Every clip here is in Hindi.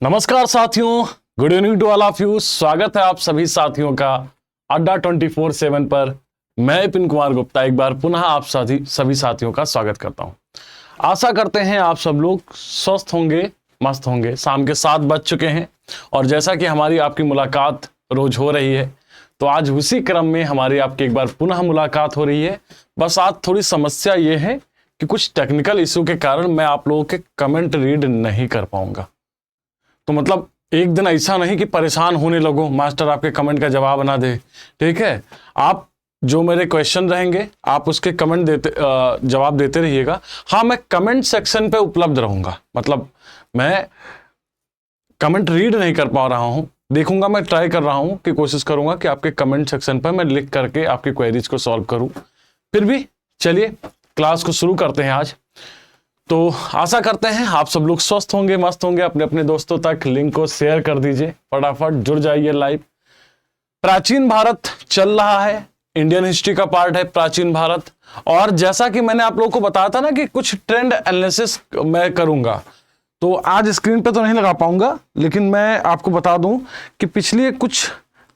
नमस्कार साथियों, good evening to all of you. स्वागत है आप सभी साथियों का अड्डा 24/7 पर। मैं विपिन कुमार गुप्ता एक बार पुनः आप सभी साथियों का स्वागत करता हूं। आशा करते हैं आप सब लोग स्वस्थ होंगे, मस्त होंगे। शाम के 7 बज चुके हैं और जैसा कि हमारी आपकी मुलाकात रोज हो रही है, तो आज उसी क्रम में हमारी आपकी एक बार पुनः मुलाकात हो रही है। बस आज थोड़ी समस्या ये है कि कुछ टेक्निकल इशू के कारण मैं आप लोगों के कमेंट रीड नहीं कर पाऊंगा। तो मतलब एक दिन ऐसा नहीं कि परेशान होने लगो, मास्टर आपके कमेंट का जवाब ना दे। ठीक है, आप जो मेरे क्वेश्चन रहेंगे आप उसके कमेंट जवाब देते रहिएगा। हाँ, मैं कमेंट सेक्शन पे उपलब्ध रहूंगा, मतलब मैं कमेंट रीड नहीं कर पा रहा हूं, देखूंगा। मैं ट्राई कर रहा हूं कि कोशिश करूंगा कि आपके कमेंट सेक्शन पर मैं लिख करके आपकी क्वेरीज को सॉल्व करूं। फिर भी चलिए क्लास को शुरू करते हैं आज। तो आशा करते हैं आप सब लोग स्वस्थ होंगे, मस्त होंगे। अपने अपने दोस्तों तक लिंक को शेयर कर दीजिए, फटाफट जुड़ जाइए लाइव। प्राचीन भारत चल रहा है, इंडियन हिस्ट्री का पार्ट है प्राचीन भारत। और जैसा कि मैंने आप लोगों को बताया था ना कि कुछ ट्रेंड एनालिसिस मैं करूंगा, तो आज स्क्रीन पे तो नहीं लगा पाऊंगा, लेकिन मैं आपको बता दूं कि पिछले कुछ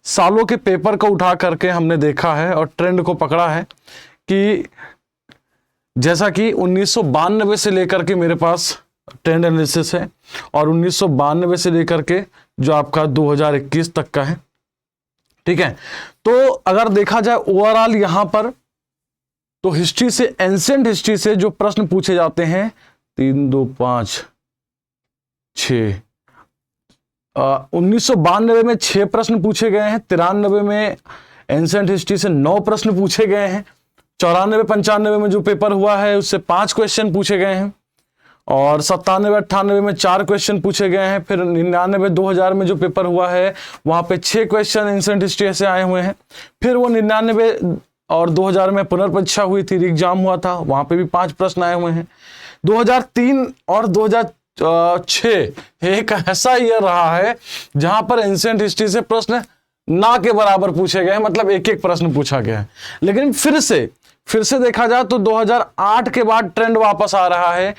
सालों के पेपर को उठा करके हमने देखा है और ट्रेंड को पकड़ा है कि जैसा कि 1992 से लेकर के मेरे पास ट्रेंड एनालिसिस है और 1992 से लेकर के जो आपका 2021 तक का है। ठीक है, तो अगर देखा जाए ओवरऑल यहां पर, तो हिस्ट्री से, एंशिएंट हिस्ट्री से जो प्रश्न पूछे जाते हैं 3 2 5 6, 1992 में 6 प्रश्न पूछे गए हैं। 93 में एंशिएंट हिस्ट्री से 9 प्रश्न पूछे गए हैं। 94-95 में जो पेपर हुआ है उससे 5 क्वेश्चन पूछे गए हैं और 97-98 में 4 क्वेश्चन पूछे गए हैं। फिर 99-2000 में जो पेपर हुआ है वहां पे 6 क्वेश्चन एंशिएंट हिस्ट्री से आए हुए हैं। फिर वो 99 और 2000 में पुनर्परीक्षा हुई थी, एग्जाम हुआ था, वहां पे भी 5 प्रश्न आए हुए हैं। 2003 और 2006 एक ऐसा ईयर रहा है जहां पर एंशिएंट हिस्ट्री से प्रश्न ना के बराबर पूछे गए, मतलब एक एक प्रश्न पूछा गया है। लेकिन फिर से देखा जाए तो 2008 के बाद ट्रेंड वापस आ रहा है।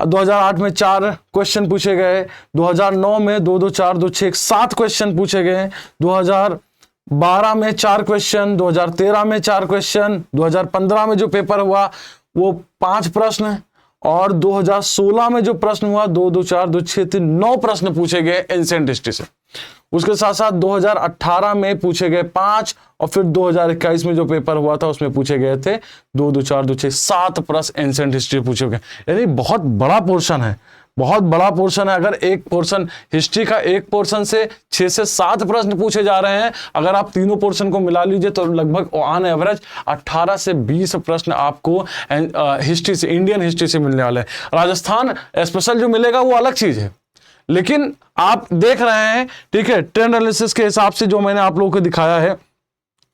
2008 में 4 क्वेश्चन पूछे गए, 2009 में 2 2 4 2 6 7 क्वेश्चन पूछे गए, 2012 में 4 क्वेश्चन, 2013 में 4 क्वेश्चन, 2015 में जो पेपर हुआ वो 5 प्रश्न और 2016 में जो प्रश्न हुआ 2 2 4 2 6 3 9 प्रश्न पूछे गए एंशिएंट हिस्ट्री से। उसके साथ साथ 2018 में पूछे गए 5 और फिर 2021 में जो पेपर हुआ था उसमें पूछे गए थे 2 2 4 2 6 7 प्रश्न एंशिएंट हिस्ट्री पूछे गए। यानी बहुत बड़ा पोर्शन है, बहुत बड़ा पोर्शन है। अगर एक पोर्शन हिस्ट्री का, एक पोर्शन से 6 से 7 प्रश्न पूछे जा रहे हैं, अगर आप तीनों पोर्शन को मिला लीजिए तो लगभग ऑन एवरेज 18 से 20 प्रश्न आपको हिस्ट्री से, इंडियन हिस्ट्री से मिलने वाले हैं। राजस्थान स्पेशल जो मिलेगा वो अलग चीज है, लेकिन आप देख रहे हैं, ठीक है, ट्रेंड एनालिसिस के हिसाब से जो मैंने आप लोगों को दिखाया है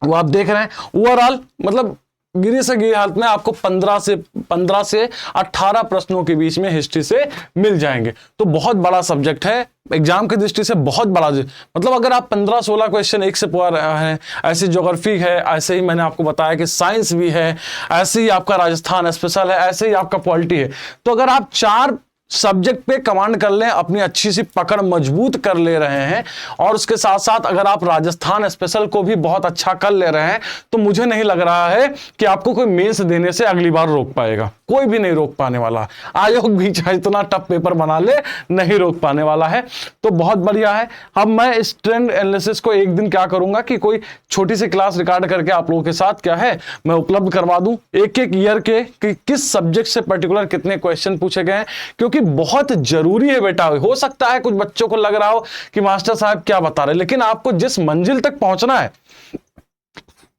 वो आप देख रहे हैं। ओवरऑल मतलब गिरी से गिरी हालत में आपको 15 से 18 प्रश्नों के बीच में हिस्ट्री से मिल जाएंगे। तो बहुत बड़ा सब्जेक्ट है, एग्जाम की दृष्टि से बहुत बड़ा। मतलब अगर आप 15-16 क्वेश्चन एक से पढ़ रहे हैं, ऐसे ज्योग्राफी है, ऐसे ही मैंने आपको बताया कि साइंस भी है, ऐसे ही आपका राजस्थान स्पेशल है, ऐसे ही आपका पॉलिटी है। तो अगर आप 4 सब्जेक्ट पे कमांड कर लें, अपनी अच्छी सी पकड़ मजबूत कर ले रहे हैं और उसके साथ साथ अगर आप राजस्थान स्पेशल को भी बहुत अच्छा कर ले रहे हैं, तो मुझे नहीं लग रहा है कि आपको कोई मेंस देने से अगली बार रोक पाएगा। कोई भी नहीं रोक पाने वाला, आयोग भी चाहे इतना टफ पेपर बना ले नहीं रोक पाने वाला है। तो बहुत बढ़िया है। अब मैं इस ट्रेंड एनालिसिस को एक दिन क्या करूंगा कि कोई छोटी सी क्लास रिकॉर्ड करके आप लोगों के साथ क्या है मैं उपलब्ध करवा दूं, एक एक ईयर के कि किस सब्जेक्ट से पर्टिकुलर कितने क्वेश्चन पूछे गए हैं, क्योंकि बहुत जरूरी है बेटा। हो सकता है कुछ बच्चों को लग रहा हो कि मास्टर साहब क्या बता रहे, लेकिन आपको जिस मंजिल तक पहुंचना है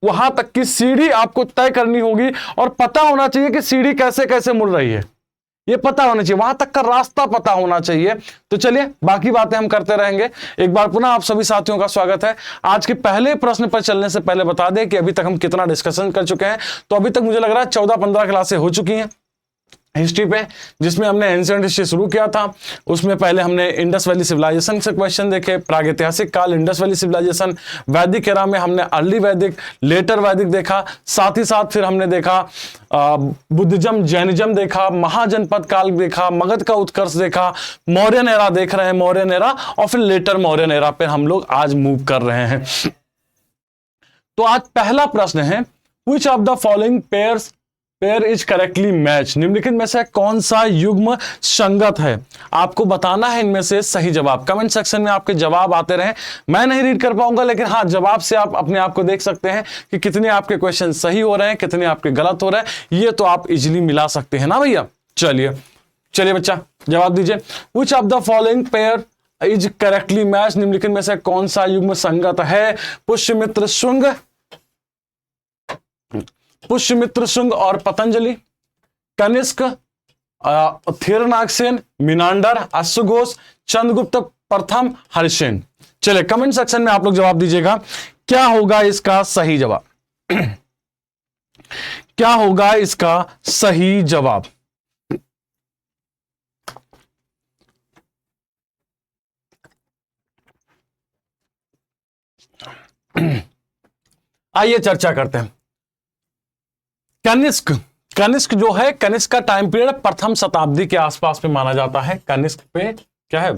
वहां तक की सीढ़ी आपको तय करनी होगी और पता होना चाहिए कि सीढ़ी कैसे कैसे मुड़ रही है, ये पता होना चाहिए, वहां तक का रास्ता पता होना चाहिए। तो चलिए बाकी बातें हम करते रहेंगे। एक बार पुनः आप सभी साथियों का स्वागत है। आज के पहले प्रश्न पर चलने से पहले बता दें कि अभी तक हम कितना डिस्कशन कर चुके हैं। तो अभी तक मुझे लग रहा है 14-15 क्लासें हो चुकी हैं। हिस्ट्री पे, जिसमें हमने एंशिएंट हिस्ट्री शुरू किया था। उसमें पहले हमने इंडस वैली सिविलाइजेशन से क्वेश्चन देखे, प्रागैतिहासिक काल, इंडस वैली सिविलाइजेशन, वैदिक एरा में हमने अर्ली वैदिक, लेटर वैदिक देखा। साथ ही साथ फिर हमने देखा बुद्धिज्म, जैनिज्म देखा, महाजनपद काल देखा, मगध का उत्कर्ष देखा, मौर्यन एरा देख रहे हैं, मौर्यन एरा, और फिर लेटर मौर्यन एरा पे हम लोग आज मूव कर रहे हैं। तो आज पहला प्रश्न है, which of the following pair is correctly match, निम्नलिखित में से कौन सा युग्म संगत है। आपको बताना है इनमें से सही जवाब। कमेंट सेक्शन में आपके जवाब आते रहे, मैं नहीं रीड कर पाऊंगा, लेकिन हाँ, जवाब से आप अपने आप को देख सकते हैं कि कितने आपके क्वेश्चन सही हो रहे हैं, कितने आपके गलत हो रहे हैं। ये तो आप इजिली मिला सकते हैं ना भैया। चलिए बच्चा जवाब दीजिए। Which of the following pair is correctly match, निम्नलिखित में से कौन सा युग्म संगत है। पुष्यमित्र शुंग और पतंजलि, कनिष्क, थिरनाक्सेन, मिनांडर, अश्वघोष, चंद्रगुप्त प्रथम, हर्षसेन। चलिए कमेंट सेक्शन में आप लोग जवाब दीजिएगा, क्या होगा इसका सही जवाब। क्या होगा इसका सही जवाब। आइए चर्चा करते हैं। कनिष्क जो है, कनिष्क का टाइम पीरियड प्रथम शताब्दी के आसपास में माना जाता है। कनिष्क पे क्या है,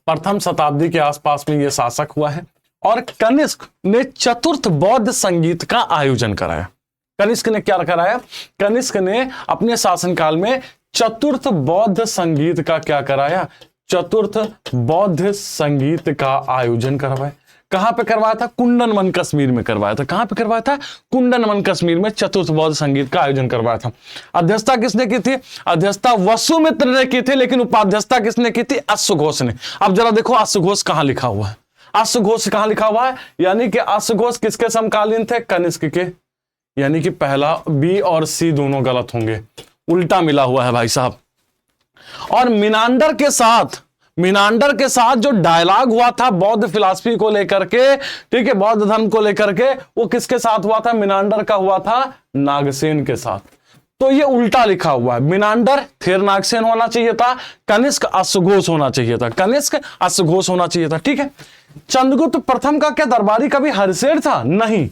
प्रथम शताब्दी के आसपास में यह शासक हुआ है। और कनिष्क ने चतुर्थ बौद्ध संगीत का आयोजन कराया। कनिष्क ने क्या कराया, कनिष्क ने अपने शासनकाल में चतुर्थ बौद्ध संगीत का क्या कराया, चतुर्थ बौद्ध संगीत का आयोजन करवाया। कहां पे करवाया था, कुंडन वन कश्मीर में करवाया था। कहां पे करवाया था, कुंडन वन कश्मीर में चतुर्थ बौद्ध संगीत का आयोजन करवाया था। अध्यक्षता किसने की थी, अध्यक्षता वसुमित्र ने की थी, लेकिन उपाध्यक्षता किसने की थी, अश्वघोष ने। अब जरा देखो अश्वघोष कहां लिखा हुआ है, अश्वघोष कहां लिखा हुआ है, यानी कि अश्वघोष किसके समकालीन थे, कनिष्क के। यानी कि पहला बी और सी दोनों गलत होंगे, उल्टा मिला हुआ है भाई साहब। और मिनांडर के साथ जो डायलॉग हुआ था बौद्ध फिलॉसफी को लेकर के, ठीक है, बौद्ध धर्म को लेकर के, वो किसके साथ हुआ था, मिनांडर का हुआ था नागसेन के साथ। तो ये उल्टा लिखा हुआ है, मिनांडर थिरनाक्सेन होना चाहिए था, कनिष्क अश्वघोष होना चाहिए था, कनिष्क अश्वघोष होना चाहिए था। ठीक है। चंद्रगुप्त प्रथम का क्या दरबारी कभी हर्षसेन था, नहीं।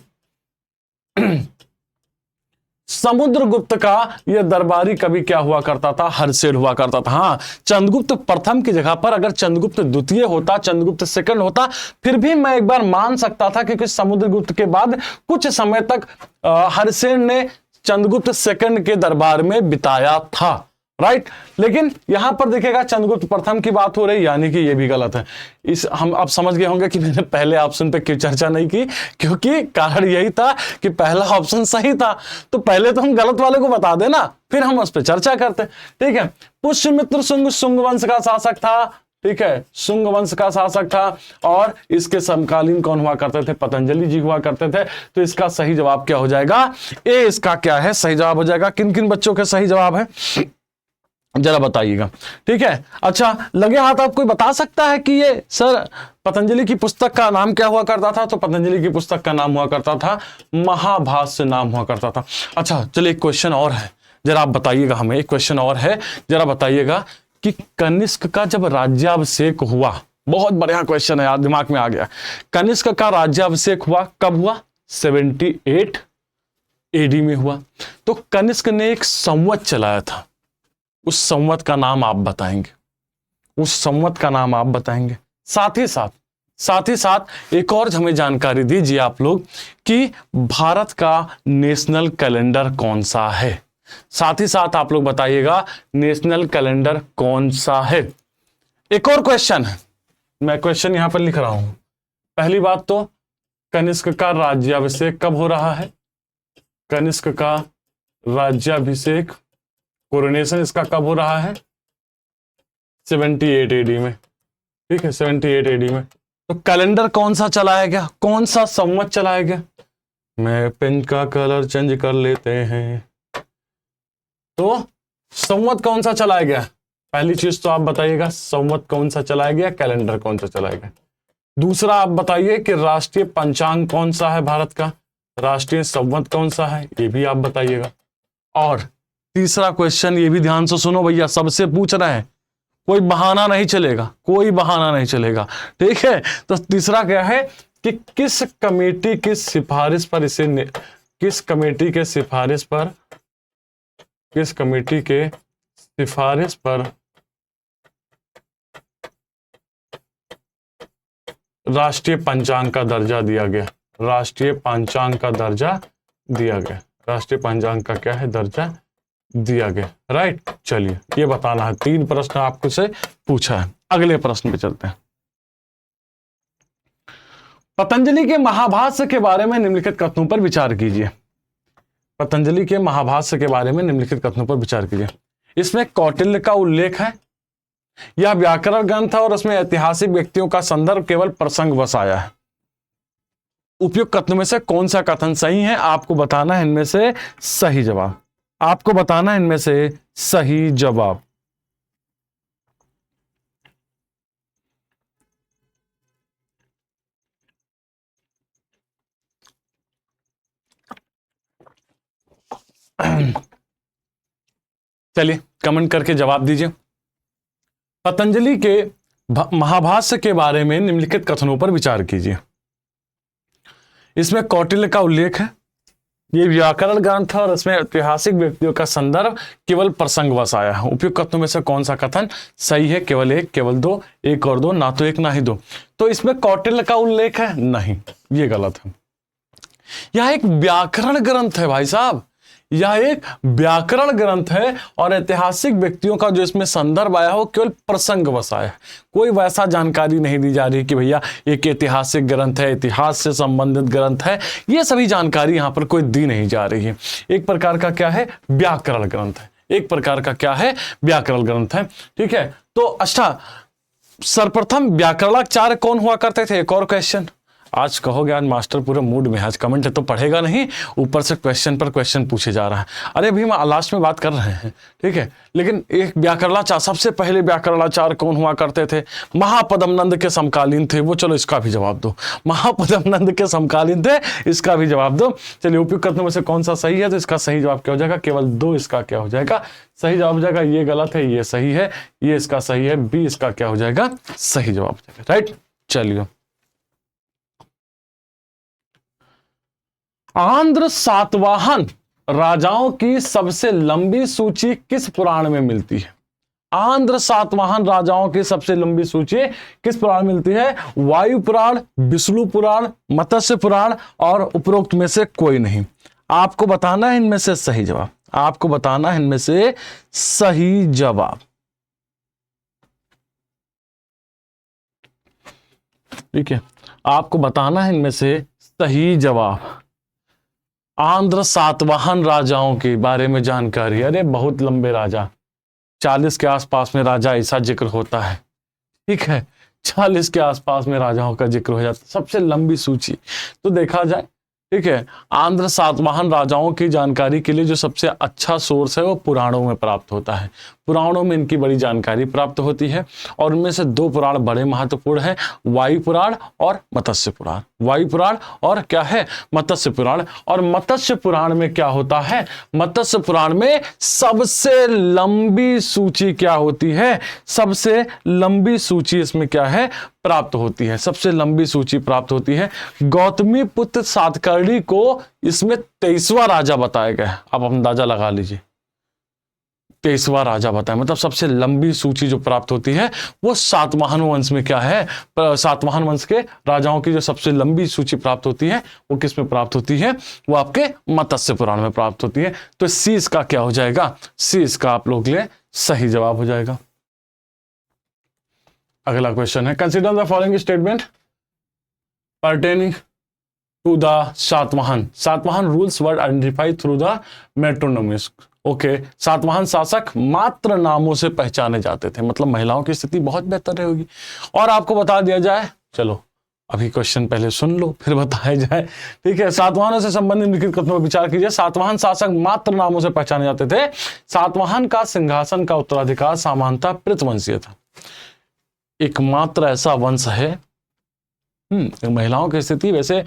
समुद्रगुप्त का यह दरबारी कभी क्या हुआ करता था, हर्षसेन हुआ करता था। हाँ, चंद्रगुप्त प्रथम की जगह पर अगर चंद्रगुप्त द्वितीय होता, चंद्रगुप्त सेकंड होता, फिर भी मैं एक बार मान सकता था, क्योंकि समुद्रगुप्त के बाद कुछ समय तक हर्षसेन ने चंद्रगुप्त सेकंड के दरबार में बिताया था, राइट। लेकिन यहां पर देखिएगा चंद्रगुप्त प्रथम की बात हो रही, यानी कि यह भी गलत है। इस हम अब समझ गए होंगे कि मैंने पहले ऑप्शन पे क्यों चर्चा नहीं की, क्योंकि कारण यही था कि पहला ऑप्शन सही था। तो पहले तो हम गलत वाले को बता देना, फिर हम उस पर चर्चा करते। ठीक है। पुष्यमित्र शुंग वंश का शासक था, ठीक है, शुंग वंश का शासक था, और इसके समकालीन कौन हुआ करते थे, पतंजलि जी हुआ करते थे। तो इसका सही जवाब क्या हो जाएगा, ए इसका क्या है सही जवाब हो जाएगा। किन किन बच्चों के सही जवाब है जरा बताइएगा। ठीक है। अच्छा, लगे हाथ आप कोई बता सकता है कि ये सर पतंजलि की पुस्तक का नाम क्या हुआ करता था, तो पतंजलि की पुस्तक का नाम हुआ करता था महाभाष्य नाम हुआ करता था। अच्छा चलिए, एक क्वेश्चन और है, जरा आप बताइएगा हमें, एक क्वेश्चन और है, जरा बताइएगा कि कनिष्क का जब राज्याभिषेक हुआ, बहुत बढ़िया क्वेश्चन है यार, दिमाग में आ गया। कनिष्क का राज्याभिषेक हुआ कब हुआ, 78 एडी में हुआ। तो कनिष्क ने एक संवत चलाया था, उस संवत का नाम आप बताएंगे, उस संवत का नाम आप बताएंगे। साथ ही साथ एक और हमें जानकारी दीजिए आप लोग कि भारत का नेशनल कैलेंडर कौन सा है। साथ ही साथ आप लोग बताइएगा नेशनल कैलेंडर कौन सा है। एक और क्वेश्चन है, मैं क्वेश्चन यहां पर लिख रहा हूं। पहली बात तो कनिष्क का राज्याभिषेक कब हो रहा है, कनिष्क का राज्याभिषेक, कोरोनेशन इसका कब हो रहा है, 78 एडी में। ठीक है, 78 एडी में। तो कैलेंडर कौन सा चलाया गया, कौन सा संवत चलाया गया, मैं पेन का कलर चेंज कर लेते हैं। तो संवत कौन सा चलाया गया, पहली चीज तो आप बताइएगा संवत कौन सा चलाया गया, कैलेंडर कौन सा चलाया गया। दूसरा आप बताइए कि राष्ट्रीय पंचांग कौन सा है भारत का, राष्ट्रीय संवत कौन सा है, ये भी आप बताइएगा। और तीसरा क्वेश्चन, ये भी ध्यान से सुनो भैया, सबसे पूछ रहे हैं, कोई बहाना नहीं चलेगा, कोई बहाना नहीं चलेगा, ठीक है। तो तीसरा क्या है कि किस कमेटी की सिफारिश पर इसे, किस कमेटी के सिफारिश पर, किस कमेटी के सिफारिश पर राष्ट्रीय पंचांग का दर्जा दिया गया, राष्ट्रीय पंचांग का दर्जा दिया गया, राष्ट्रीय पंचांग का क्या है, दर्जा दिया गया, राइट। चलिए ये बताना है, 3 प्रश्न आपको से पूछा है। अगले प्रश्न पे चलते हैं। पतंजलि के महाभाष्य के बारे में निम्नलिखित कथनों पर विचार कीजिए। पतंजलि के महाभाष्य के बारे में निम्नलिखित कथनों पर विचार कीजिए। इसमें कौटिल्य का उल्लेख है, यह व्याकरण ग्रंथ है और उसमें ऐतिहासिक व्यक्तियों का संदर्भ केवल प्रसंग बस आया है। उपयुक्त कथनों में से कौन सा कथन सही है, आपको बताना है इनमें से सही जवाब, आपको बताना है इनमें से सही जवाब। चलिए कमेंट करके जवाब दीजिए। पतंजलि के महाभाष्य के बारे में निम्नलिखित कथनों पर विचार कीजिए। इसमें कौटिल्य का उल्लेख है, ये व्याकरण ग्रंथ है और इसमें ऐतिहासिक व्यक्तियों का संदर्भ केवल प्रसंगवश आया है। उपयुक्त कथनों में से कौन सा कथन सही है, केवल एक, केवल दो, एक और दो, ना तो एक ना ही दो। तो इसमें कौटिल्य का उल्लेख है, नहीं, ये गलत है। यह एक व्याकरण ग्रंथ है भाई साहब, यह एक व्याकरण ग्रंथ है और ऐतिहासिक व्यक्तियों का जो इसमें संदर्भ आया हो केवल प्रसंग बस आया है। कोई वैसा जानकारी नहीं दी जा रही कि भैया एक ऐतिहासिक ग्रंथ है, इतिहास से संबंधित ग्रंथ है, ये सभी जानकारी यहां पर कोई दी नहीं जा रही है। एक प्रकार का क्या है, व्याकरण ग्रंथ है, एक प्रकार का क्या है, व्याकरण ग्रंथ है, ठीक है। तो अच्छा, सर्वप्रथम व्याकरणाचार्य कौन हुआ करते थे, एक और क्वेश्चन। आज कहोगे आज मास्टर पूरे मूड में, आज कमेंट तो पढ़ेगा नहीं, ऊपर से क्वेश्चन पर क्वेश्चन पूछे जा रहा है। अरे भी हम लास्ट में बात कर रहे हैं, ठीक है। लेकिन एक व्याकरणाचार्य, सबसे पहले व्याकरणाचार्य कौन हुआ करते थे, महापद्मनंद के समकालीन थे वो। चलो इसका भी जवाब दो, महापद्मनंद के समकालीन थे, इसका भी जवाब दो। चलिए उपयुक्त कथनों में से कौन सा सही है, तो इसका सही जवाब क्या हो जाएगा, केवल दो, इसका क्या हो जाएगा, सही जवाब हो जाएगा। ये गलत है, ये सही है, ये इसका सही है, बी इसका क्या हो जाएगा, सही जवाब हो जाएगा, राइट। चलिए, आंध्र सातवाहन राजाओं की सबसे लंबी सूची किस पुराण में मिलती है। आंध्र सातवाहन राजाओं की सबसे लंबी सूची किस पुराण में मिलती है, वायु पुराण, विष्णु पुराण, मत्स्य पुराण और उपरोक्त में से कोई नहीं। आपको बताना है इनमें से सही जवाब, आपको बताना है इनमें से सही जवाब। ठीक है, आपको बताना है इनमें से सही जवाब। आंध्र सातवाहन राजाओं के बारे में जानकारी, अरे बहुत लंबे राजा, 40 के आसपास में राजा ऐसा जिक्र होता है, ठीक है, 40 के आसपास में राजाओं का जिक्र हो जाता है, सबसे लंबी सूची। तो देखा जाए, ठीक है, आंध्र सातवाहन राजाओं की जानकारी के लिए जो सबसे अच्छा सोर्स है वो पुराणों में प्राप्त होता है। पुराणों में इनकी बड़ी जानकारी प्राप्त होती है और उनमें से दो पुराण बड़े महत्वपूर्ण हैं, वायु पुराण और मत्स्य पुराण। वायु पुराण और क्या है, मत्स्य पुराण। और मत्स्य पुराण में क्या होता है, मत्स्य पुराण में सबसे लंबी सूची क्या होती है, सबसे लंबी सूची इसमें क्या है, प्राप्त होती है, सबसे लंबी सूची प्राप्त होती है। गौतमी पुत्र सातकर्णी को इसमें 23वां राजा बताया गया है। आप अंदाजा लगा लीजिए, 23वां राजा बताया, मतलब सबसे लंबी सूची जो प्राप्त होती है वो सातवाहन वंश में क्या है, सातवाहन वंश के राजाओं की जो सबसे लंबी सूची प्राप्त होती है वो किस में प्राप्त होती है, वो आपके मत्स्य पुराण में प्राप्त होती है। तो सी इसका क्या हो जाएगा, सी इसका आप लोग लिए सही जवाब हो जाएगा। अगला क्वेश्चन है, consider the following statement pertaining to the Satavahana. Satavahana rules were identified through the metronymics. Okay, Satavahana शासक मात्र नामों से पहचाने जाते थे, मतलब महिलाओं की स्थिति बहुत बेहतर रहेगी। और आपको बता दिया जाए, चलो अभी क्वेश्चन पहले सुन लो फिर बताया जाए, ठीक है। सातवाहनों से संबंधित निम्नलिखित कथनों पर विचार कीजिए। सातवाहन शासक मात्र नामों से पहचाने जाते थे। सातवाहन का सिंहासन का उत्तराधिकार सामान्यतः प्रेतवंशीय था। एकमात्र ऐसा वंश है, महिलाओं की स्थिति वैसे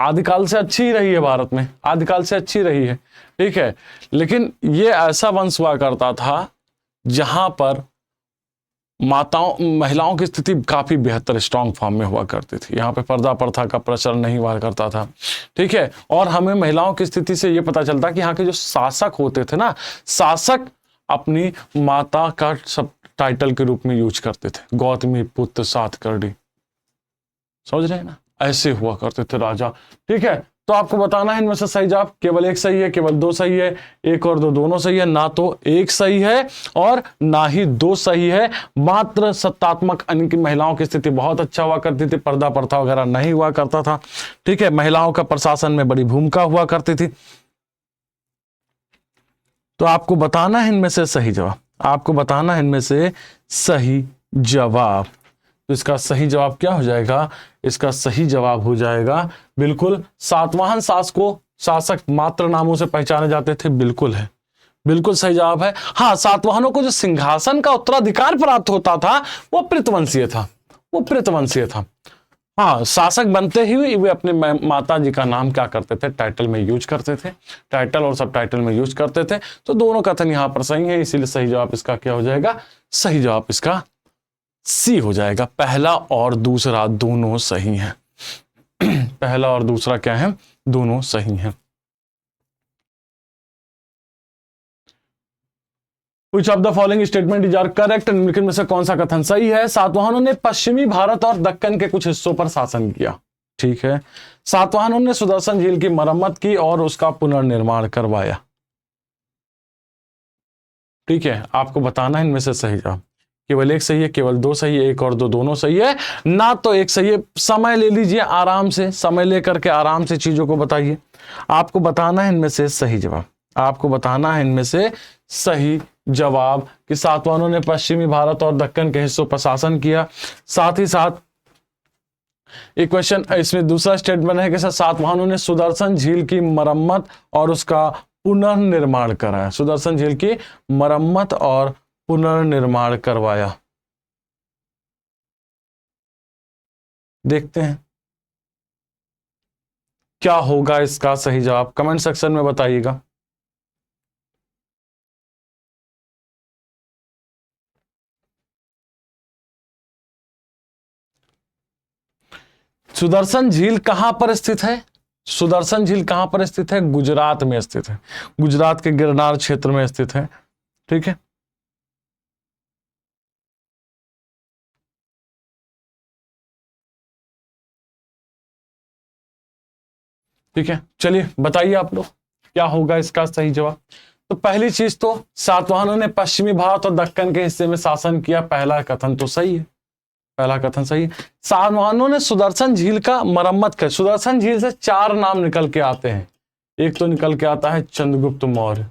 आदिकाल से अच्छी ही रही है, भारत में आदिकाल से अच्छी रही है, ठीक है। लेकिन ये ऐसा वंश हुआ करता था जहां पर महिलाओं की स्थिति काफी बेहतर स्ट्रांग फॉर्म में हुआ करती थी। यहाँ पे पर्दा प्रथा का प्रचलन नहीं हुआ करता था, ठीक है। और हमें महिलाओं की स्थिति से ये पता चलता कि यहाँ के जो शासक होते थे ना, शासक अपनी माता का सब टाइटल के रूप में यूज करते थे, गौतमी पुत्र सातकर्णी, समझ रहे हैं ना, ऐसे हुआ करते थे राजा, ठीक है। तो आपको बताना है इनमें से सही जवाब, केवल एक सही है, केवल दो सही है, एक और दो दोनों सही है, ना तो एक सही है और ना ही दो सही है। मात्र सत्तात्मक यानी कि महिलाओं की स्थिति बहुत अच्छा हुआ करती थी, पर्दा प्रथा वगैरह नहीं हुआ करता था, ठीक है। महिलाओं का प्रशासन में बड़ी भूमिका हुआ करती थी। तो आपको बताना है इनमें से सही जवाब, आपको बताना है इनमें से सही जवाब। तो इसका सही जवाब क्या हो जाएगा, इसका सही जवाब हो जाएगा बिल्कुल सातवाहन शासक मात्र नामों से पहचाने जाते थे, बिल्कुल है, बिल्कुल सही जवाब है। हाँ, सातवाहनों को जो सिंहासन का उत्तराधिकार प्राप्त होता था वो प्रीतवंशीय था, वो प्रीतवंशीय था। हाँ, शासक बनते ही वे अपने माता जी का नाम क्या करते थे, टाइटल में यूज करते थे, टाइटल और सब टाइटल में यूज करते थे। तो दोनों कथन यहाँ पर सही है, इसीलिए सही जवाब इसका क्या हो जाएगा, सही जवाब इसका सी हो जाएगा। पहला और दूसरा दोनों सही हैं। पहला और दूसरा क्या है, दोनों सही हैं। Which of the following statement is correct? निम्नलिखित में से कौन सा कथन सही है? सातवाहनों ने पश्चिमी भारत और दक्कन के कुछ हिस्सों पर शासन किया, ठीक है। सातवाहनों ने सुदर्शन झील की मरम्मत की और उसका पुनर्निर्माण करवाया, ठीक है। आपको बताना है इनमें से सही जवाब, केवल एक सही है, केवल दो सही है, एक और दो दोनों सही है, ना तो एक सही है। समय ले लीजिए, आराम से समय लेकर के आराम से चीजों को बताइए। आपको बताना है इनमें से सही जवाब, आपको बताना है इनमें से सही जवाब कि सातवाहनों ने पश्चिमी भारत और दक्कन के हिस्सों पर शासन किया। साथ ही साथ एक क्वेश्चन इसमें दूसरा स्टेटमेंट है कि सातवाहनों ने सुदर्शन झील की मरम्मत और उसका पुनर्निर्माण कराया, सुदर्शन झील की मरम्मत और पुनर्निर्माण करवाया। देखते हैं क्या होगा इसका सही जवाब, कमेंट सेक्शन में बताइएगा। सुदर्शन झील कहां पर स्थित है, सुदर्शन झील कहां पर स्थित है, गुजरात में स्थित है, गुजरात के गिरनार क्षेत्र में स्थित है, ठीक है। ठीक है, चलिए बताइए आप लोग क्या होगा इसका सही जवाब। तो पहली चीज तो सातवाहनों ने पश्चिमी भारत और दक्कन के हिस्से में शासन किया, पहला कथन तो सही है, पहला कथन सही है। सातवाहनों ने सुदर्शन झील का मरम्मत कर, सुदर्शन झील से चार नाम निकल के आते हैं। एक तो निकल के आता है चंद्रगुप्त मौर्य,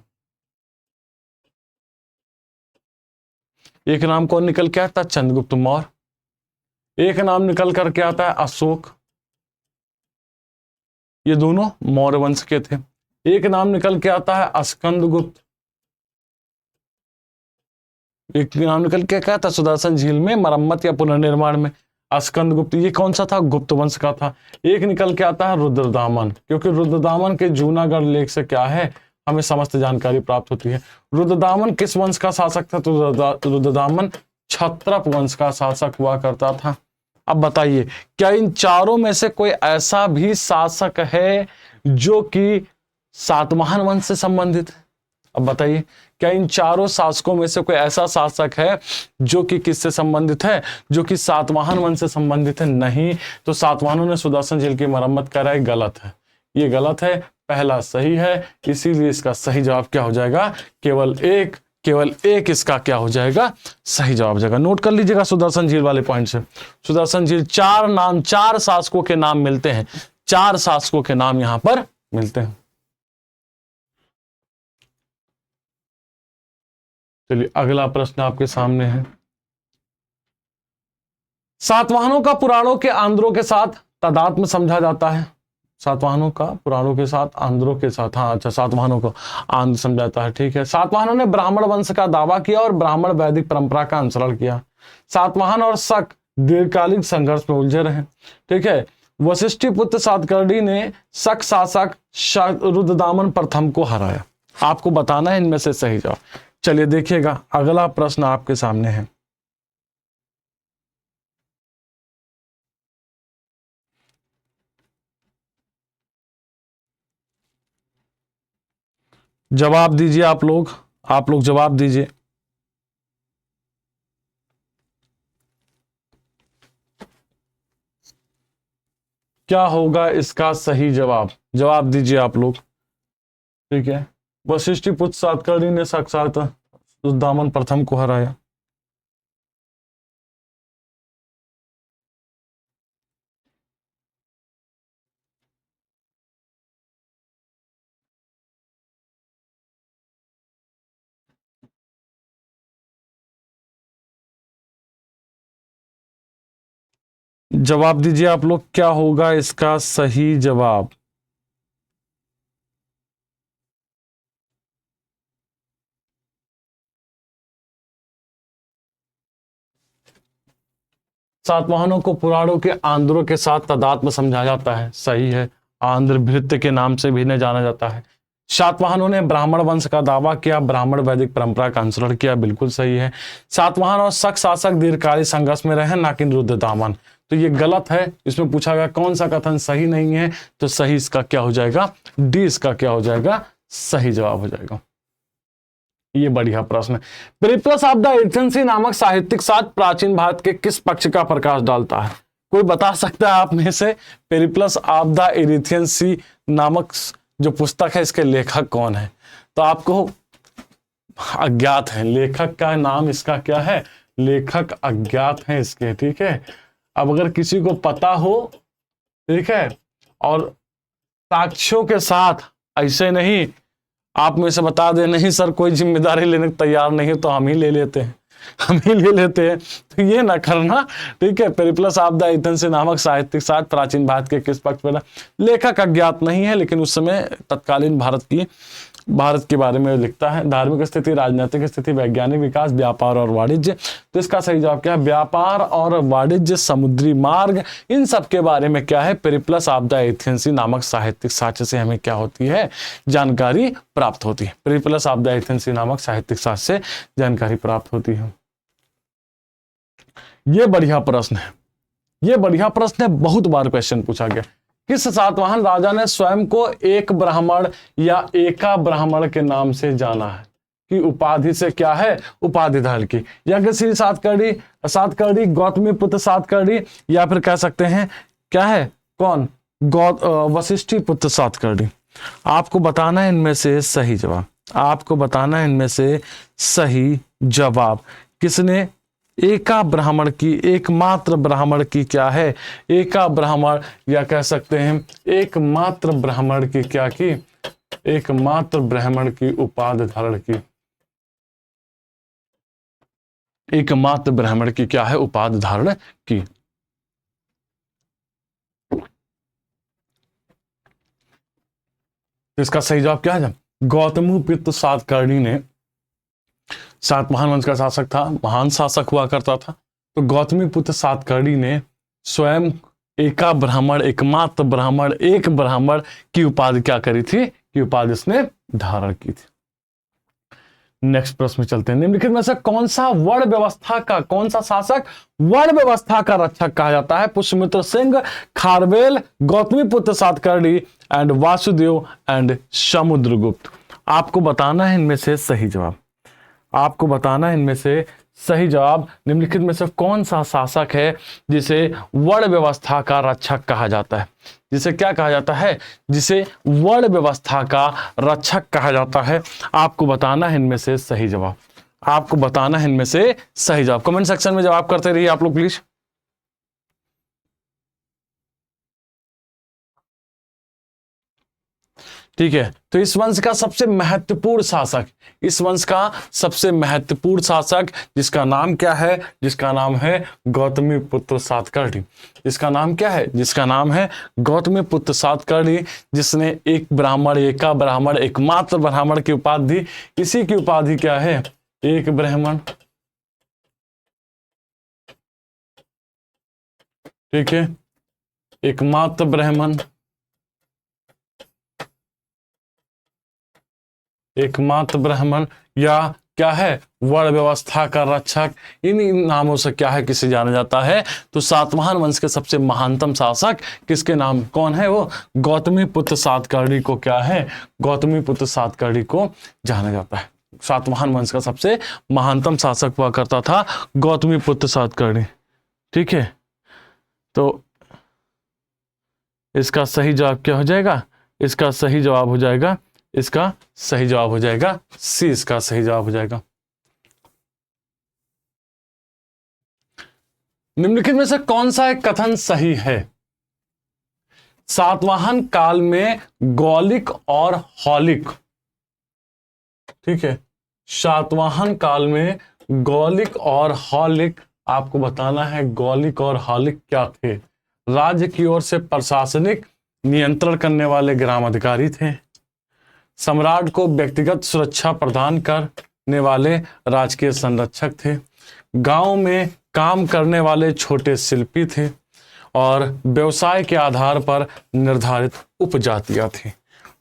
एक नाम कौन निकल के आता है, चंद्रगुप्त मौर्य। एक नाम निकल करके आता है अशोक, ये दोनों मौर्य वंश के थे। एक नाम निकल के आता है स्कंदगुप्त, एक नाम निकल के क्या था सुदर्शन झील में मरम्मत या पुनर्निर्माण में, स्कंदगुप्त, ये कौन सा था, गुप्त वंश का था। एक निकल के आता है रुद्रदामन, क्योंकि रुद्रदामन के जूनागढ़ लेख से क्या है हमें समस्त जानकारी प्राप्त होती है। रुद्रदामन किस वंश का शासक था, तो रुद्रदामन क्षत्रप वंश का शासक हुआ करता था। अब बताइए क्या इन चारों में से कोई ऐसा भी शासक है जो कि सातवाहन वंश से संबंधित है? अब बताइए क्या इन चारों शासकों में से कोई ऐसा शासक है जो कि किससे संबंधित है, जो कि सातवाहन वंश से संबंधित है? नहीं। तो सातवाहनों ने सुदर्शन झील की मरम्मत कराई, गलत है, ये गलत है, पहला सही है। इसीलिए इसका सही जवाब क्या हो जाएगा, केवल एक इसका क्या हो जाएगा, सही जवाब हो जाएगा। नोट कर लीजिएगा सुदर्शन झील वाले पॉइंट से। सुदर्शन झील चार नाम, चार शासकों के नाम मिलते हैं, चार शासकों के नाम यहां पर मिलते हैं। चलिए अगला प्रश्न आपके सामने है। सातवाहनों का पुराणों के आंध्रों के साथ तादात्म्य समझा जाता है, सातवाहनों का पुराणों के साथ आंध्रों के साथ, हाँ अच्छा, सातवाहनों को आंध्र समझाता है, ठीक है। सातवाहनों ने ब्राह्मण वंश का दावा किया और ब्राह्मण वैदिक परंपरा का अनुसरण किया। सातवाहन और शक दीर्घकालिक संघर्ष में उलझे रहे, ठीक है। वशिष्ठिपुत्र सातकर्णी ने शक शासक रुद्रदामन प्रथम को हराया? आपको बताना है इनमें से सही जवाब। चलिए देखिएगा, अगला प्रश्न आपके सामने है। जवाब दीजिए आप लोग जवाब दीजिए। क्या होगा इसका सही जवाब? जवाब दीजिए आप लोग। ठीक है, वशिष्ठिपुत्र सातकर्णी ने साक्षात रुद्रदामन प्रथम को हराया। जवाब दीजिए आप लोग, क्या होगा इसका सही जवाब? सातवाहनों को पुराणों के आंध्रों के साथ तादात्म्य समझा जाता है, सही है। आंध्र भृत्य के नाम से भी इन्हें जाना जाता है। सातवाहनों ने ब्राह्मण वंश का दावा किया, ब्राह्मण वैदिक परंपरा का अनुसरण किया, बिल्कुल सही है। सातवाहन और शक शासक दीर्घकालिक संघर्ष में रहे, ना कि रुद्रदामन, तो ये गलत है। इसमें पूछा गया कौन सा कथन सही नहीं है, तो सही इसका क्या हो जाएगा? डी इसका क्या हो जाएगा? सही जवाब हो जाएगा। ये बढ़िया प्रश्न है। पेरिप्लस ऑफ द एथेंसी नामक साहित्यिक साक्ष्य प्राचीन भारत के किस पक्ष का प्रकाश डालता है? कोई बता सकता है आप में से? पेरिप्लस ऑफ द एथेंसी नामक जो पुस्तक है, इसके लेखक कौन है? तो आपको अज्ञात है, लेखक का नाम इसका क्या है? लेखक अज्ञात है इसके, ठीक है। अब अगर किसी को पता हो, ठीक है, और साक्ष्यों के साथ, ऐसे नहीं आप में से बता दे नहीं सर कोई जिम्मेदारी लेने को तैयार नहीं है तो हम ही ले लेते हैं, तो ये ना करना, ठीक है। पेरिप्लस ऑफ द एथेंसी नामक साहित्यिक साक्ष्य प्राचीन भारत के किस पक्ष पर? लेखक अज्ञात नहीं है, लेकिन उस समय तत्कालीन भारत के बारे में लिखता है। धार्मिक स्थिति, राजनीतिक स्थिति, वैज्ञानिक विकास, व्यापार और वाणिज्य, तो इसका सही जवाब क्या है? व्यापार और वाणिज्य, समुद्री मार्ग, इन सब के बारे में क्या है? पेरिप्लस ऑफ द एथेंसी नामक साहित्यिक साक्ष्य से हमें क्या होती है? जानकारी प्राप्त होती है। पेरिप्लस ऑफ द एथेंसी नामक साहित्यिक साक्ष्य से जानकारी प्राप्त होती है। ये बढ़िया प्रश्न है, बहुत बार क्वेश्चन पूछा गया। किस सातवाहन राजा ने स्वयं को एक ब्राह्मण या एका ब्राह्मण के नाम से जाना है? कि उपाधि से क्या है? उपाधि धारण की। यज्ञश्री सातकर्णी, गौतमी पुत्र सातकर्णी, या फिर कह सकते हैं क्या है? कौन? वशिष्ठी पुत्र सातकर्णी। आपको बताना है इनमें से सही जवाब। आपको बताना है इनमें से सही जवाब। किसने एका ब्राह्मण की, एकमात्र ब्राह्मण की क्या है? एका ब्राह्मण, या कह सकते हैं एकमात्र ब्राह्मण की क्या की? एकमात्र ब्राह्मण की उपाधि धारण की। एकमात्र ब्राह्मण की क्या है? उपाधि धारण की। इसका सही जवाब क्या है? गौतमीपुत्र सातकर्णी ने, सातवाहन वंश का शासक था, महान शासक हुआ करता था, तो गौतमीपुत्र सातकर्णी ने स्वयं एका ब्राह्मण, एकमात्र ब्राह्मण, एक ब्राह्मण की उपाधि क्या करी थी? की उपाधि इसने धारण की थी। नेक्स्ट प्रश्न में चलते हैं। निम्नलिखित में से कौन सा वर्ण व्यवस्था का, कौन सा शासक वर्ण व्यवस्था का रक्षक कहा जाता है? Pushyamitra Singh, Kharavela, Gautamiputra Satakarni and Vasudev and Samudragupta. आपको बताना है इनमें से सही जवाब। आपको बताना है इनमें से सही जवाब। निम्नलिखित में से कौन सा शासक है जिसे वर्ण व्यवस्था का रक्षक कहा जाता है? जिसे क्या कहा जाता है? जिसे वर्ण व्यवस्था का रक्षक कहा जाता है। आपको बताना है इनमें से सही जवाब। आपको बताना है इनमें से सही जवाब। कमेंट सेक्शन में जवाब करते रहिए आप लोग प्लीज। ठीक है, तो इस वंश का सबसे महत्वपूर्ण शासक, इस वंश का सबसे महत्वपूर्ण शासक जिसका नाम क्या है? जिसका नाम है गौतमीपुत्र सातकर्णी। जिसका नाम क्या है? जिसका नाम है गौतमीपुत्र सातकर्णी, जिसने एक ब्राह्मण, एका ब्राह्मण, एकमात्र ब्राह्मण की उपाधि, इसी की उपाधि क्या है? एक ब्राह्मण, ठीक है, एकमात्र ब्राह्मण, एकमात्र ब्राह्मण, या क्या है, वर्ण व्यवस्था का रक्षक। इन नामों से क्या है, किसे जाना जाता है। तो सातवाहन वंश के सबसे महानतम शासक किसके नाम, कौन है वो, गौतमीपुत्र सातकर्णी को क्या है, गौतमीपुत्र सातकर्णी को जाना जाता है। सातवाहन वंश का सबसे महानतम शासक हुआ करता था गौतमीपुत्र सातकर्णी। ठीक है, तो इसका सही जवाब क्या हो जाएगा, इसका सही जवाब हो जाएगा, इसका सही जवाब हो जाएगा सी, इसका सही जवाब हो जाएगा। निम्नलिखित में से कौन सा एक कथन सही है। सातवाहन काल में गौलिक और हौलिक, ठीक है, सातवाहन काल में गौलिक और हौलिक, आपको बताना है गौलिक और हौलिक क्या थे। राज्य की ओर से प्रशासनिक नियंत्रण करने वाले ग्राम अधिकारी थे, सम्राट को व्यक्तिगत सुरक्षा प्रदान करने वाले राजकीय संरक्षक थे, गांव में काम करने वाले छोटे शिल्पी थे, और व्यवसाय के आधार पर निर्धारित उपजातियां थी।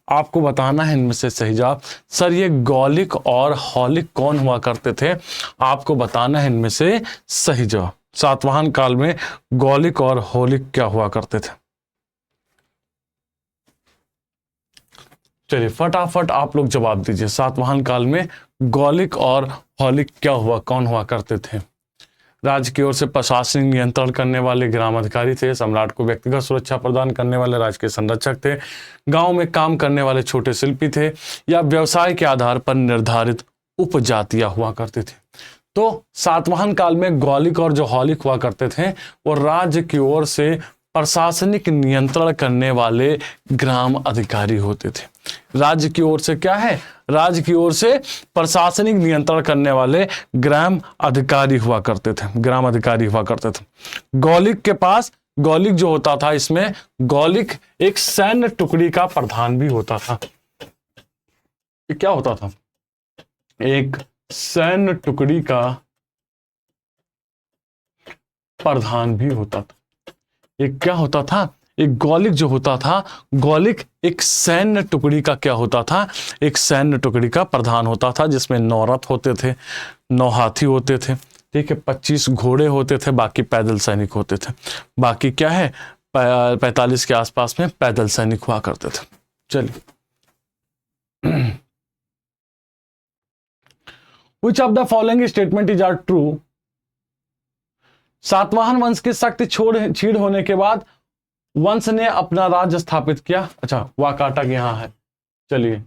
आपको बताना है इनमें से सही जवाब। सर ये गौलिक और हौलिक कौन हुआ करते थे, आपको बताना है इनमें से सही जवाब। सातवाहन काल में गौलिक और हौलिक क्या हुआ करते थे। चलिए फटाफट आप लोग जवाब दीजिए। सातवाहन काल में गौलिक और हौलिक क्या हुआ, कौन हुआ करते थे। राज्य की ओर से प्रशासनिक नियंत्रण करने वाले ग्राम अधिकारी थे, सम्राट को व्यक्तिगत सुरक्षा प्रदान करने वाले राजकीय संरक्षक थे, गांव में काम करने वाले छोटे शिल्पी थे, या व्यवसाय के आधार पर निर्धारित उपजातियां हुआ करते थे। तो सातवाहन काल में गौलिक और जो हौलिक हुआ करते थे वो राज्य की ओर से प्रशासनिक नियंत्रण करने वाले ग्राम अधिकारी होते थे। राज्य की ओर से क्या है, राज्य की ओर से प्रशासनिक नियंत्रण करने वाले ग्राम अधिकारी हुआ करते थे, ग्राम अधिकारी हुआ करते थे। गौलिक के पास, गौलिक जो होता था, इसमें गौलिक एक सैन्य टुकड़ी का प्रधान भी होता था। क्या होता था, एक सैन्य टुकड़ी का प्रधान भी होता था। एक क्या होता था, एक गौलिक जो होता था, गौलिक एक सैन्य टुकड़ी का क्या होता था, एक सैन्य टुकड़ी का प्रधान होता था, जिसमें 9 रथ होते थे, 9 हाथी होते थे, ठीक है, 25 घोड़े होते थे, बाकी पैदल सैनिक होते थे। बाकी क्या है, 45 के आसपास में पैदल सैनिक हुआ करते थे। चलिए Which of the following statement is true? Satavahana वंश की शक्ति छीड़ होने के बाद वंश ने अपना राज्य स्थापित किया। अच्छा, वाकाटक यहाँ है, चलिए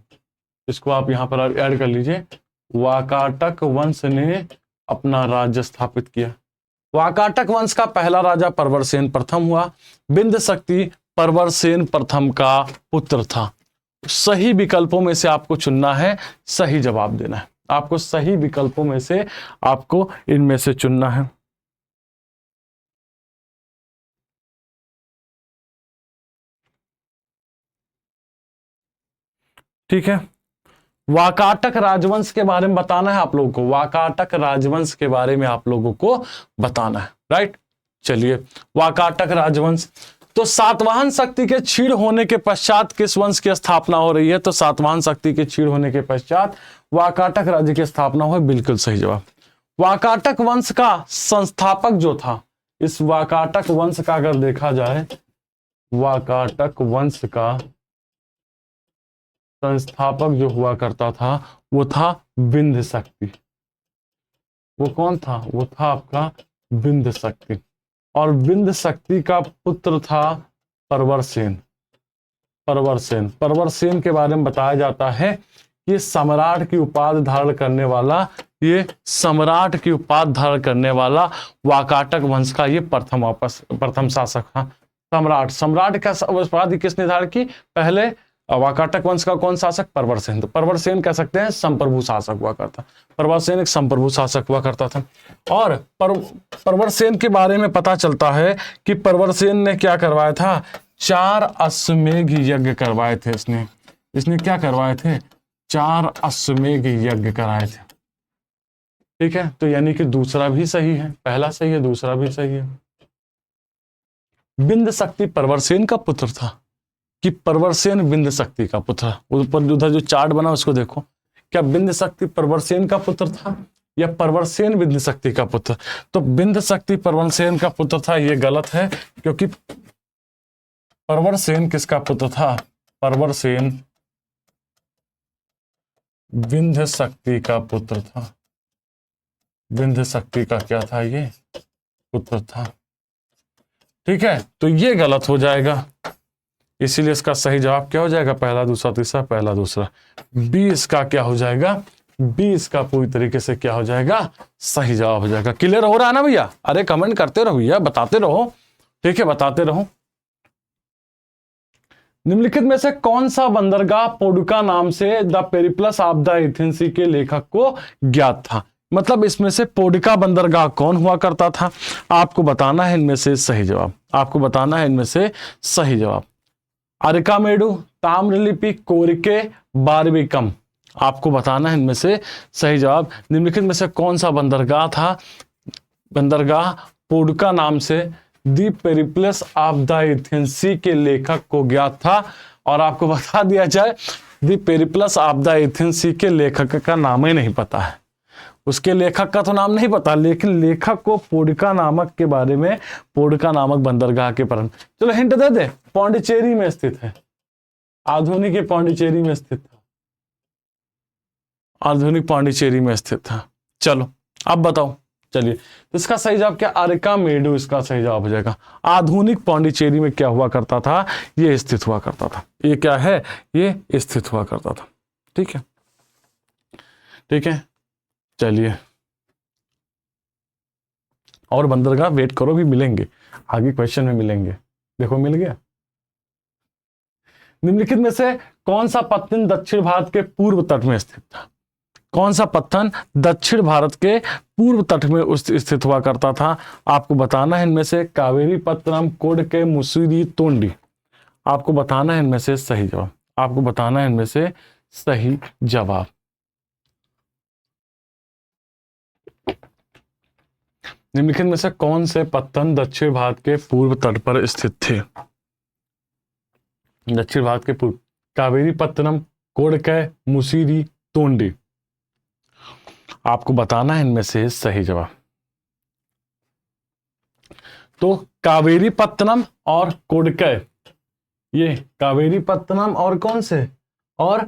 इसको आप यहाँ पर ऐड कर लीजिए। वाकाटक वंश ने अपना राज्य स्थापित किया। वाकाटक वंश का पहला राजा परवरसेन प्रथम हुआ। बिंद शक्ति परवरसेन प्रथम का पुत्र था। सही विकल्पों में से आपको चुनना है, सही जवाब देना है आपको, सही विकल्पों में से आपको इनमें से चुनना है। ठीक है, वाकाटक राजवंश के बारे में बताना है आप लोगों को, वाकाटक राजवंश के बारे में आप लोगों को बताना है, राइट। चलिए वाकाटक राजवंश, तो सातवाहन शक्ति के क्षीण होने के पश्चात किस वंश की स्थापना हो रही है, तो सातवाहन शक्ति के क्षीण होने के पश्चात वाकाटक राज्य की स्थापना हो, बिल्कुल सही जवाब। वाकाटक वंश का संस्थापक जो था, इस वाकाटक वंश का अगर देखा जाए, वाकाटक वंश का संस्थापक जो हुआ करता था वो था बिंद शक्ति। वो कौन था, वो था आपका बिंद शक्ति, और बिंद शक्ति का पुत्र था परवरसेन। परवरसेन, परवरसेन के बारे में बताया जाता है कि सम्राट की उपाधि धारण करने वाला, ये सम्राट की उपाधि धारण करने वाला वाकाटक वंश का ये प्रथम शासक था। सम्राट का उपाधि किसने धारण की, पहले वाकाटक वंश का कौन शासक, परवरसेन। तो परवरसेन कह सकते हैं संप्रभु शासक हुआ करता, परवरसेन एक संप्रभु शासक हुआ करता था। और परवरसेन के बारे में पता चलता है कि परवरसेन ने क्या करवाया था, 4 अश्वमेध यज्ञ करवाए थे। इसने क्या करवाए थे, 4 अश्वमेध यज्ञ कराए थे। ठीक है, तो यानी कि दूसरा भी सही है, पहला सही है, दूसरा भी सही है। विंध्य शक्ति परवरसेन का पुत्र था कि परवरसेन विंध्य शक्ति का पुत्र? ऊपर उधर जो चार्ट बना उसको देखो, क्या विंध्य शक्ति परवरसेन का पुत्र था या परवरसेन विंध्य शक्ति का पुत्र? तो विंध्य शक्ति परवरसेन का पुत्र था, ये गलत है, क्योंकि परवरसेन किसका पुत्र था? परवरसेन विंध्य शक्ति का पुत्र था। विंध्य शक्ति का क्या था? ये पुत्र था। ठीक है, तो ये गलत हो जाएगा, इसीलिए इसका सही जवाब क्या हो जाएगा? पहला दूसरा तीसरा, पहला दूसरा। बी इसका क्या हो जाएगा? बी इसका पूरी तरीके से क्या हो जाएगा? सही जवाब हो जाएगा। क्लियर हो रहा है ना भैया? अरे कमेंट करते रहो भैया, बताते रहो। ठीक है, बताते रहो। निम्नलिखित में से कौन सा बंदरगाह पोडुका नाम से the Periplus of the Athens के लेखक को ज्ञात था? मतलब इसमें से पोडुका बंदरगाह कौन हुआ करता था? आपको बताना है इनमें से सही जवाब। आपको बताना है इनमें से सही जवाब। अरकामेडु, ताम्रलिपि, कोरिके, बारबिकम। आपको बताना है इनमें से सही जवाब। निम्नलिखित में से कौन सा बंदरगाह था? बंदरगाह पोडुका नाम से दी पेरिप्लस ऑफ द एथेंस के लेखक को ज्ञात था। और आपको बता दिया जाए, दी पेरिप्लस ऑफ द एथेंस के लेखक का नाम ही नहीं पता है। उसके लेखक का तो नाम नहीं पता, लेकिन लेखक को पोडुका नामक के बारे में, पोडुका नामक बंदरगाह के पर। चलो हिंट दे दे, पांडिचेरी में स्थित है। आधुनिक पांडिचेरी में स्थित था। आधुनिक पांडिचेरी में स्थित था। चलो अब बताओ। चलिए, तो इसका सही जवाब क्या? अरकामेडु इसका सही जवाब हो जाएगा। आधुनिक पांडिचेरी में क्या हुआ करता था? ये स्थित हुआ करता था। ये क्या है? ये स्थित हुआ करता था। ठीक है, ठीक है। चलिए, और बंदरगाह वेट करो, भी मिलेंगे आगे क्वेश्चन में मिलेंगे। देखो मिल गया। निम्नलिखित में से कौन सा पत्तन दक्षिण भारत के पूर्व तट में स्थित था? कौन सा पत्तन दक्षिण भारत के पूर्व तट में स्थित हुआ करता था? आपको बताना है इनमें से कावेरी पत्तनम, कोडके, मुसुरी, तोंडी। आपको बताना है इनमें से सही जवाब। आपको बताना है इनमें से सही जवाब। निम्नलिखित में से कौन से पत्तन दक्षिण भारत के पूर्व तट पर स्थित थे? दक्षिण भारत के पूर्व, कावेरी पत्तनम, कोडकै, मुसीरी, तोंडी। आपको बताना है इनमें से सही जवाब। तो कावेरी पत्तनम और कोडकै, ये कावेरी पत्तनम और कौन से? और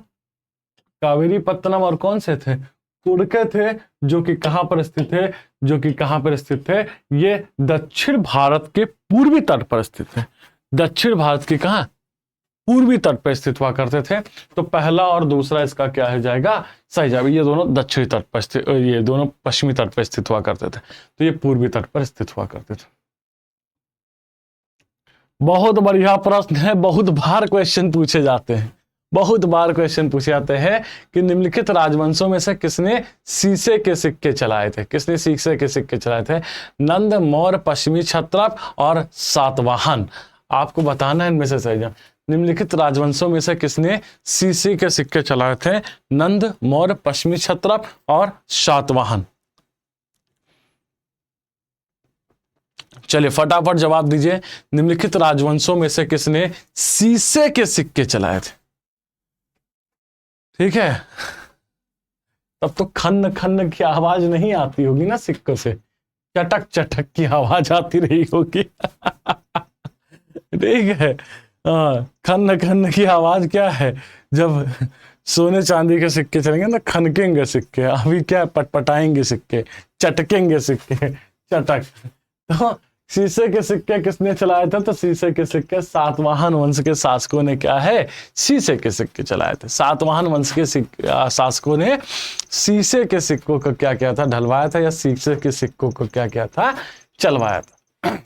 कावेरी पत्तनम और कौन से थे? कोडकै थे, जो कि कहां पर स्थित है? जो कि कहां पर स्थित है? ये दक्षिण भारत के पूर्वी तट पर स्थित है। दक्षिण भारत के कहां? पूर्वी तट पर स्थित हुआ करते थे। तो पहला और दूसरा इसका क्या हो जाएगा? सही जवाब। ये दोनों दक्षिणी तट पर स्थित, ये दोनों पश्चिमी तट पर स्थित हुआ करते थे, तो ये पूर्वी तट पर स्थित हुआ करते थे। बहुत बढ़िया प्रश्न है। बहुत बार क्वेश्चन पूछे जाते हैं, बहुत बार क्वेश्चन पूछे जाते हैं कि निम्नलिखित राजवंशों में से किसने शीशे के सिक्के चलाए थे? किसने शीशे के सिक्के चलाए थे? नंद, मौर्य, पश्चिमी क्षत्रप और सातवाहन। आपको बताना है इनमें से सही जवाब। निम्नलिखित राजवंशों में से किसने शीशे के सिक्के चलाए थे? नंद, मौर्य, पश्चिमी क्षत्रप और सातवाहन। चलिए फटाफट जवाब दीजिए। निम्नलिखित राजवंशों में से किसने शीशे के सिक्के चलाए थे? ठीक है, तब तो खन्न खन्न की आवाज नहीं आती होगी ना सिक्कों से, चटक चटक की आवाज आती रही होगी। ठीक है, खन्न खन्न की आवाज क्या है? जब सोने चांदी के सिक्के चलेंगे ना, खनकेंगे सिक्के। अभी क्या, पटपटाएंगे सिक्के, चटकेंगे सिक्के, चटक। तो शीशे के सिक्के किसने चलाए थे? तो शीशे के सिक्के सातवाहन वंश के शासकों ने क्या है? शीशे के सिक्के चलाए थे। सातवाहन वंश के शासकों ने शीशे के सिक्कों को क्या किया था? ढलवाया था, या शीशे के सिक्कों को क्या किया था? चलवाया था।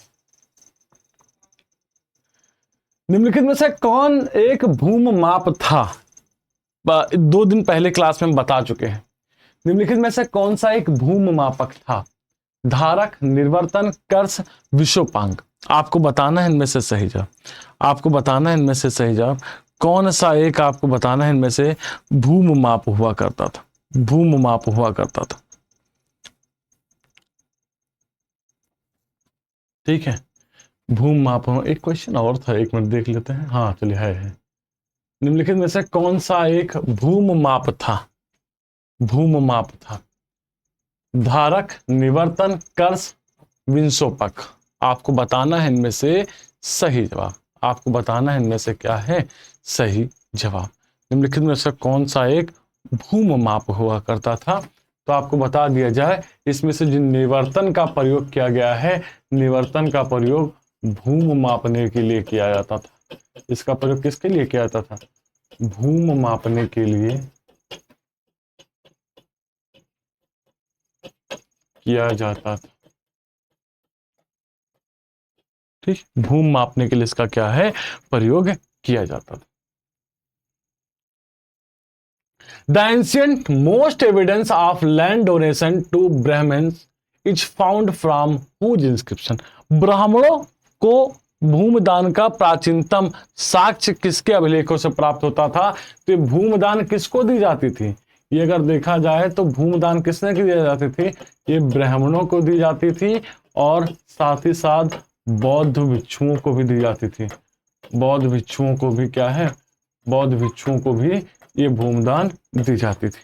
निम्नलिखित में से कौन एक भूम माप था? 2 दिन पहले क्लास में बता चुके हैं। निम्नलिखित में से कौन सा एक भूम मापक था? धारक, निर्वर्तन, कर्ष, विषोपांक। आपको बताना है इनमें से सही जवाब। आपको बताना है इनमें से सही जवाब। कौन सा एक, आपको बताना है इनमें से भूम माप हुआ करता था? भूम माप हुआ करता था। ठीक है, भूम माप। एक क्वेश्चन और था, एक मिनट देख लेते हैं। हाँ चलिए, है निम्नलिखित में से कौन सा एक भूम माप था? भूम माप था धारक, निवर्तन, कर्ष, विंशोपक। आपको बताना है इनमें से सही जवाब। आपको बताना है इनमें से क्या है सही जवाब। निम्नलिखित में से कौन सा एक भूम माप हुआ करता था? तो आपको बता दिया जाए, इसमें से जो निवर्तन का प्रयोग किया गया है, निवर्तन का प्रयोग भूम मापने के लिए किया जाता था। इसका प्रयोग किसके लिए किया जाता था? भूम मापने के लिए किया जाता था। ठीक, भूम मापने के लिए इसका क्या है प्रयोग किया जाता था। The ancient most evidence of land donation to Brahmins is found from whose inscription. ब्राह्मणों को भूमदान का प्राचीनतम साक्ष्य किसके अभिलेखों से प्राप्त होता था? तो भूमदान किसको दी जाती थी? ये अगर देखा जाए तो भूमदान किसने दी जाती थी? ये ब्राह्मणों को दी जाती थी, और साथ ही साथ बौद्ध भिक्षुओं को भी दी जाती थी। बौद्ध भिक्षुओं को भी क्या है, बौद्ध भिक्षुओं को भी ये भूमदान दी जाती थी।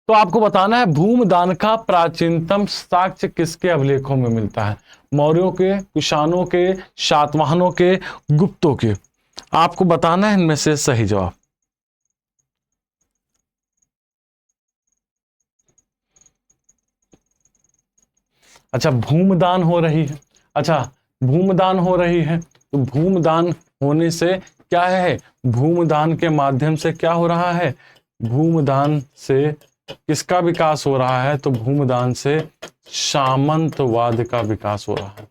तो आपको बताना है भूमदान का प्राचीनतम साक्ष्य किसके अभिलेखों में मिलता है? मौर्यों के, कुषाणों के, सातवाहनों के, गुप्तों के। आपको बताना है इनमें से सही जवाब। अच्छा, भूमदान हो रही है। अच्छा, भूमदान हो रही है तो भूमदान होने से क्या है? भूमदान के माध्यम से क्या हो रहा है? भूमदान से किसका विकास हो रहा है? तो भूमदान से सामंतवाद का विकास हो रहा है।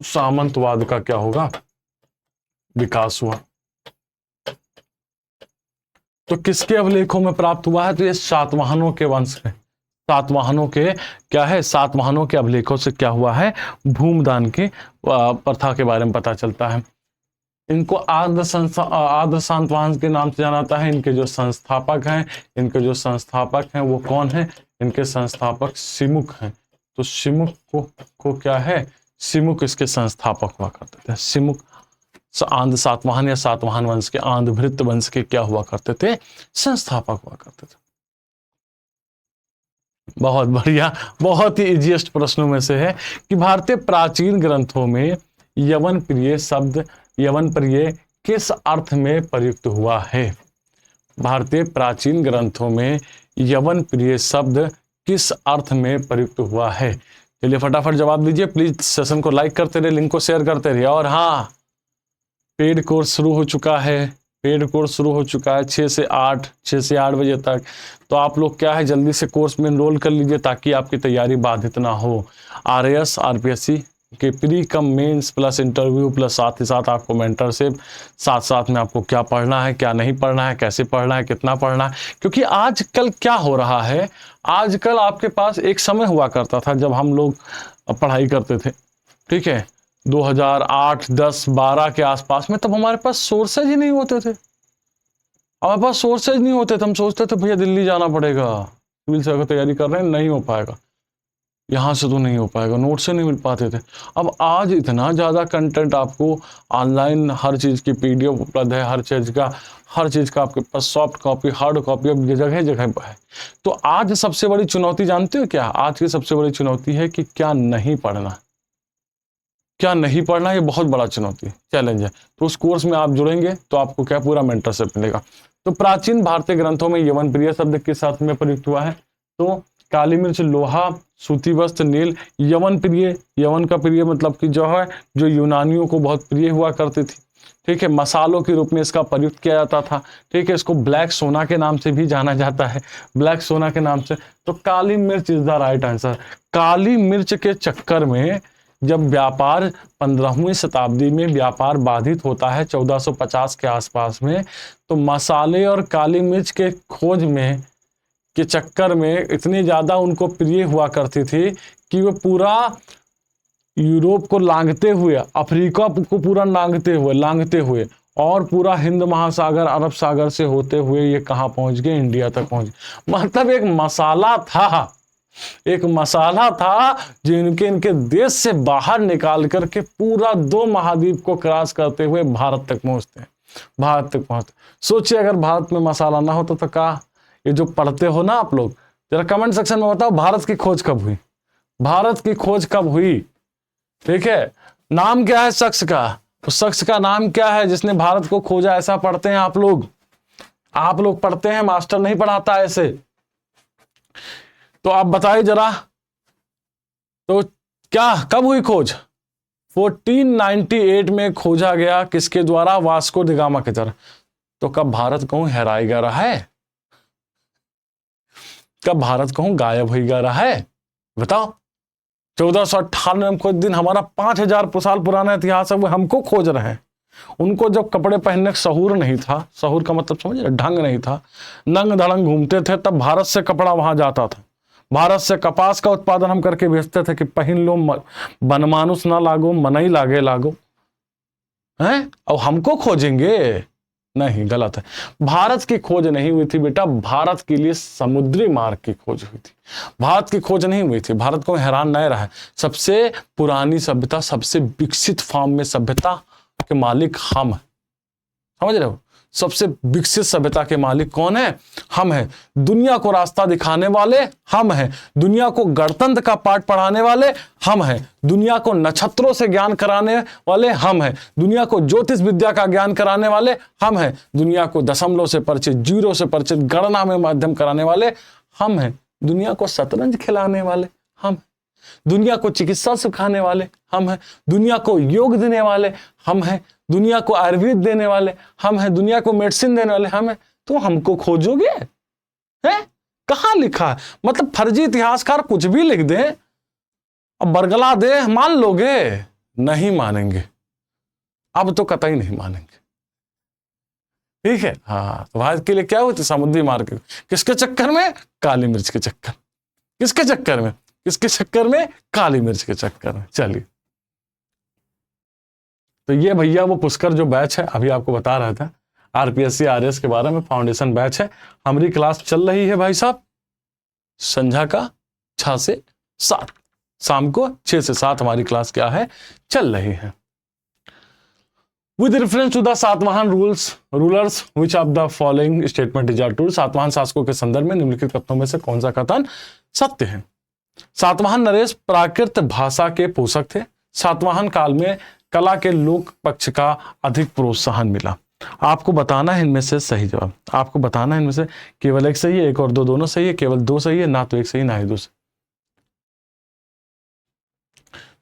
सामंतवाद का क्या होगा? विकास हुआ। तो किसके अभिलेखों में प्राप्त हुआ है? तो ये सातवाहनों के वंश है। सातवाहनों के क्या है? सातवाहनों के अभिलेखों से क्या हुआ है? भूमदान की प्रथा के बारे में पता चलता है। इनको आद्र सातवाहन के नाम से जाना जाता है। इनके जो संस्थापक हैं वो कौन है? इनके संस्थापक सिमुक हैं। तो सिमुक को क्या है? सिमुक इसके संस्थापक हुआ करते थे। सिमुक आंध्र सातवाहन या सातवाहन वंश के, आंध्रभृत्य वंश के क्या हुआ करते थे? संस्थापक हुआ करते थे। बहुत बढ़िया, बहुत ही इजीएस्ट प्रश्नों में से है कि भारतीय प्राचीन ग्रंथों में यवन प्रिय शब्द, यवन प्रिय किस अर्थ में प्रयुक्त हुआ है? भारतीय प्राचीन ग्रंथों में यवन प्रिय शब्द किस अर्थ में प्रयुक्त हुआ है? चलिए फटाफट जवाब दीजिए। प्लीज सेशन को लाइक करते रहिए, लिंक को शेयर करते रहिए। और हाँ, पेड कोर्स शुरू हो चुका है। पेड कोर्स शुरू हो चुका है 6 से 8 बजे तक। तो आप लोग क्या है, जल्दी से कोर्स में एनरोल कर लीजिए ताकि आपकी तैयारी बाधित ना हो। RAS RPSC के pre cum mains plus interview plus साथ ही साथ आपको मेंटरशिप, साथ साथ में आपको क्या पढ़ना है, क्या नहीं पढ़ना है, कैसे पढ़ना है, कितना पढ़ना है। क्योंकि आजकल क्या हो रहा है, आजकल आपके पास एक समय हुआ करता था जब हम लोग पढ़ाई करते थे, ठीक है, 2008, 10, 12 के आसपास में, तब हमारे पास सोर्सेज ही नहीं होते थे। हमारे पास सोर्सेज नहीं होते थे। हम सोचते थे भैया दिल्ली जाना पड़ेगा, सिविल सर्विस की तैयारी कर रहे हैं, नहीं हो पाएगा, यहाँ से तो नहीं हो पाएगा, नोट से नहीं मिल पाते थे। अब आज इतना ज़्यादा कंटेंट आपको ऑनलाइन, हर चीज़ की PDF उपलब्ध है, हर चीज़ का आपके पास सॉफ्ट कॉपी, हार्ड कॉपी अब जगह जगह पर है। तो आज सबसे बड़ी चुनौती जानते हो क्या? आज की सबसे बड़ी चुनौती है कि क्या नहीं पढ़ना, क्या नहीं पढ़ना। ये बहुत बड़ा चुनौती, चैलेंज है। तो उस कोर्स में आप जुड़ेंगे तो आपको क्या पूरा मेंटरशिप मिलेगा। तो प्राचीन भारतीय ग्रंथों में यवन प्रिय शब्द किस अर्थ में प्रयुक्त हुआ है? तो काली मिर्च, लोहा, सूती वस्त्र, नील। यवन प्रिय, यवन का प्रिय मतलब कि जो है, जो यूनानियों को बहुत प्रिय हुआ करती थी, ठीक है। मसालों के रूप में इसका प्रयुक्त किया जाता था, ठीक है। इसको ब्लैक सोना के नाम से भी जाना जाता है, ब्लैक सोना के नाम से। तो काली मिर्च इज द राइट आंसर। काली मिर्च के चक्कर में जब व्यापार 15वीं शताब्दी में व्यापार बाधित होता है 1450 के आसपास में, तो मसाले और काली मिर्च के खोज में के चक्कर में इतनी ज़्यादा उनको प्रिय हुआ करती थी कि वो पूरा यूरोप को लांघते हुए, अफ्रीका को पूरा लांघते हुए और पूरा हिंद महासागर, अरब सागर से होते हुए ये कहाँ पहुंच गए? इंडिया तक पहुंच गए। मतलब एक मसाला था एक मसाला था जो इनके देश से बाहर निकाल करके पूरा 2 महाद्वीप को क्रॉस करते हुए भारत तक पहुंचते हैं। भारत तक पहुंचते, सोचिए अगर भारत में मसाला ना होता तो क्या, ये जो पढ़ते हो ना आप लोग, जरा कमेंट सेक्शन में बताओ भारत की खोज कब हुई, भारत की खोज कब हुई। ठीक है, नाम क्या है शख्स का, उस शख्स का नाम क्या है जिसने भारत को खोजा, ऐसा पढ़ते हैं आप लोग, आप लोग पढ़ते हैं, मास्टर नहीं पढ़ाता ऐसे। तो आप बताइए जरा, तो क्या कब हुई खोज, 1498 में खोजा गया, किसके द्वारा, वास्को द गामा के द्वारा। तो कब भारत कहूं हेराई जा रहा है, कब भारत कहूं गायब हो जा रहा है, बताओ। 1498 में खोज दिन, हमारा 5000 साल पुराना इतिहास है, वो हमको खोज रहे हैं। उनको जब कपड़े पहनने का सहूर नहीं था, सहूर का मतलब समझ रहे, ढंग नहीं था, नंग धड़ंग घूमते थे, तब भारत से कपड़ा वहां जाता था, भारत से कपास का उत्पादन हम करके भेजते थे कि पहन लो, बनमानुस ना लागो, मनई लागे लागो, हैं, और हमको खोजेंगे, नहीं, गलत है। भारत की खोज नहीं हुई थी बेटा, भारत के लिए समुद्री मार्ग की खोज हुई थी, भारत की खोज नहीं हुई थी। भारत को हैरान नहीं रहा है, सबसे पुरानी सभ्यता, सबसे विकसित फॉर्म में सभ्यता के मालिक हम हैं, समझ रहे हो, सबसे विकसित सभ्यता के मालिक कौन है, हम हैं। दुनिया को रास्ता दिखाने वाले हम हैं, दुनिया को गणतंत्र का पाठ पढ़ाने वाले हम हैं, दुनिया को नक्षत्रों से ज्ञान कराने वाले हम हैं, दुनिया को ज्योतिष विद्या का ज्ञान कराने वाले हम हैं, दुनिया को दशमलव से परिचित, जीरो से परिचित, गणना में माध्यम कराने वाले हम हैं, दुनिया को शतरंज खिलाने वाले हम, दुनिया को चिकित्सा सिखाने वाले हम हैं, दुनिया को योग देने वाले हम हैं, दुनिया को आयुर्वेद देने वाले हम हैं, दुनिया को मेडिसिन देने वाले हम हैं। तो हमको खोजोगे, हैं, कहां लिखा है, मतलब फर्जी इतिहासकार कुछ भी लिख दे, अब बरगला दे, मान लोगे, नहीं मानेंगे, अब तो कतई नहीं मानेंगे। ठीक है, हाँ, तो भारत के लिए क्या हुई थी, समुद्री मार्ग, किसके चक्कर में, काली मिर्च के चक्कर, किसके चक्कर में, किसके चक्कर में, काली मिर्च के चक्कर में। चलिए, तो ये भैया वो पुष्कर जो बैच है, अभी आपको बता रहा था आरपीएससी आरएस के बारे में, फाउंडेशन बैच है, हमारी क्लास चल रही है भाई साहब, संध्या का 6 से 7, शाम को 6 से 7 हमारी क्लास क्या है, चल रही है। With reference to the Satavahana rulers which of the following statement is are true, Satavahana शासकों के संदर्भ में निम्नलिखित कथनों में से कौन सा कथन सत्य है। सातवाहन नरेश प्राकृत भाषा के पोषक थे, सातवाहन काल में कला के लोक पक्ष का अधिक प्रोत्साहन मिला। आपको बताना है इनमें से सही जवाब, आपको बताना है इनमें से केवल एक सही है, एक और दो दोनों सही है, केवल 2 सही है, ना तो एक सही ना ही 2 सही।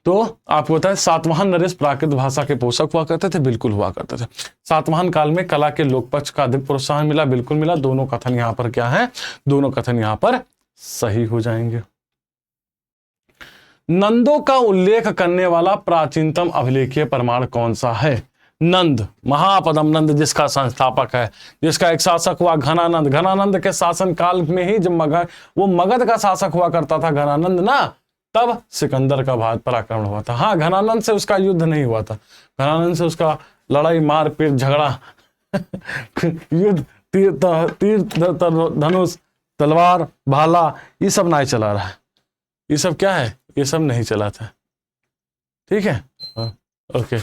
तो आपको बताया सातवाहन नरेश प्राकृत भाषा के पोषक हुआ करते थे, बिल्कुल हुआ करते थे। सातवाहन काल में कला के लोक पक्ष का अधिक प्रोत्साहन मिला, बिल्कुल मिला। दोनों कथन यहां पर क्या है, दोनों कथन यहां पर सही हो जाएंगे। नंदों का उल्लेख करने वाला प्राचीनतम अभिलेखीय प्रमाण कौन सा है। नंद, महापदम नंद जिसका संस्थापक है, जिसका एक शासक हुआ घनानंद, घनानंद के शासन काल में ही जब वो मगध का शासक हुआ करता था घनानंद ना, तब सिकंदर का भारत पर आक्रमण हुआ था। हाँ, घनानंद से उसका युद्ध नहीं हुआ था, घनानंद से उसका लड़ाई मारपीट झगड़ा युद्ध, तीर धनुष तलवार भाला, ये सब नहीं चला रहा है, ये सब क्या है, ये सब नहीं चला था। ठीक है, ओके।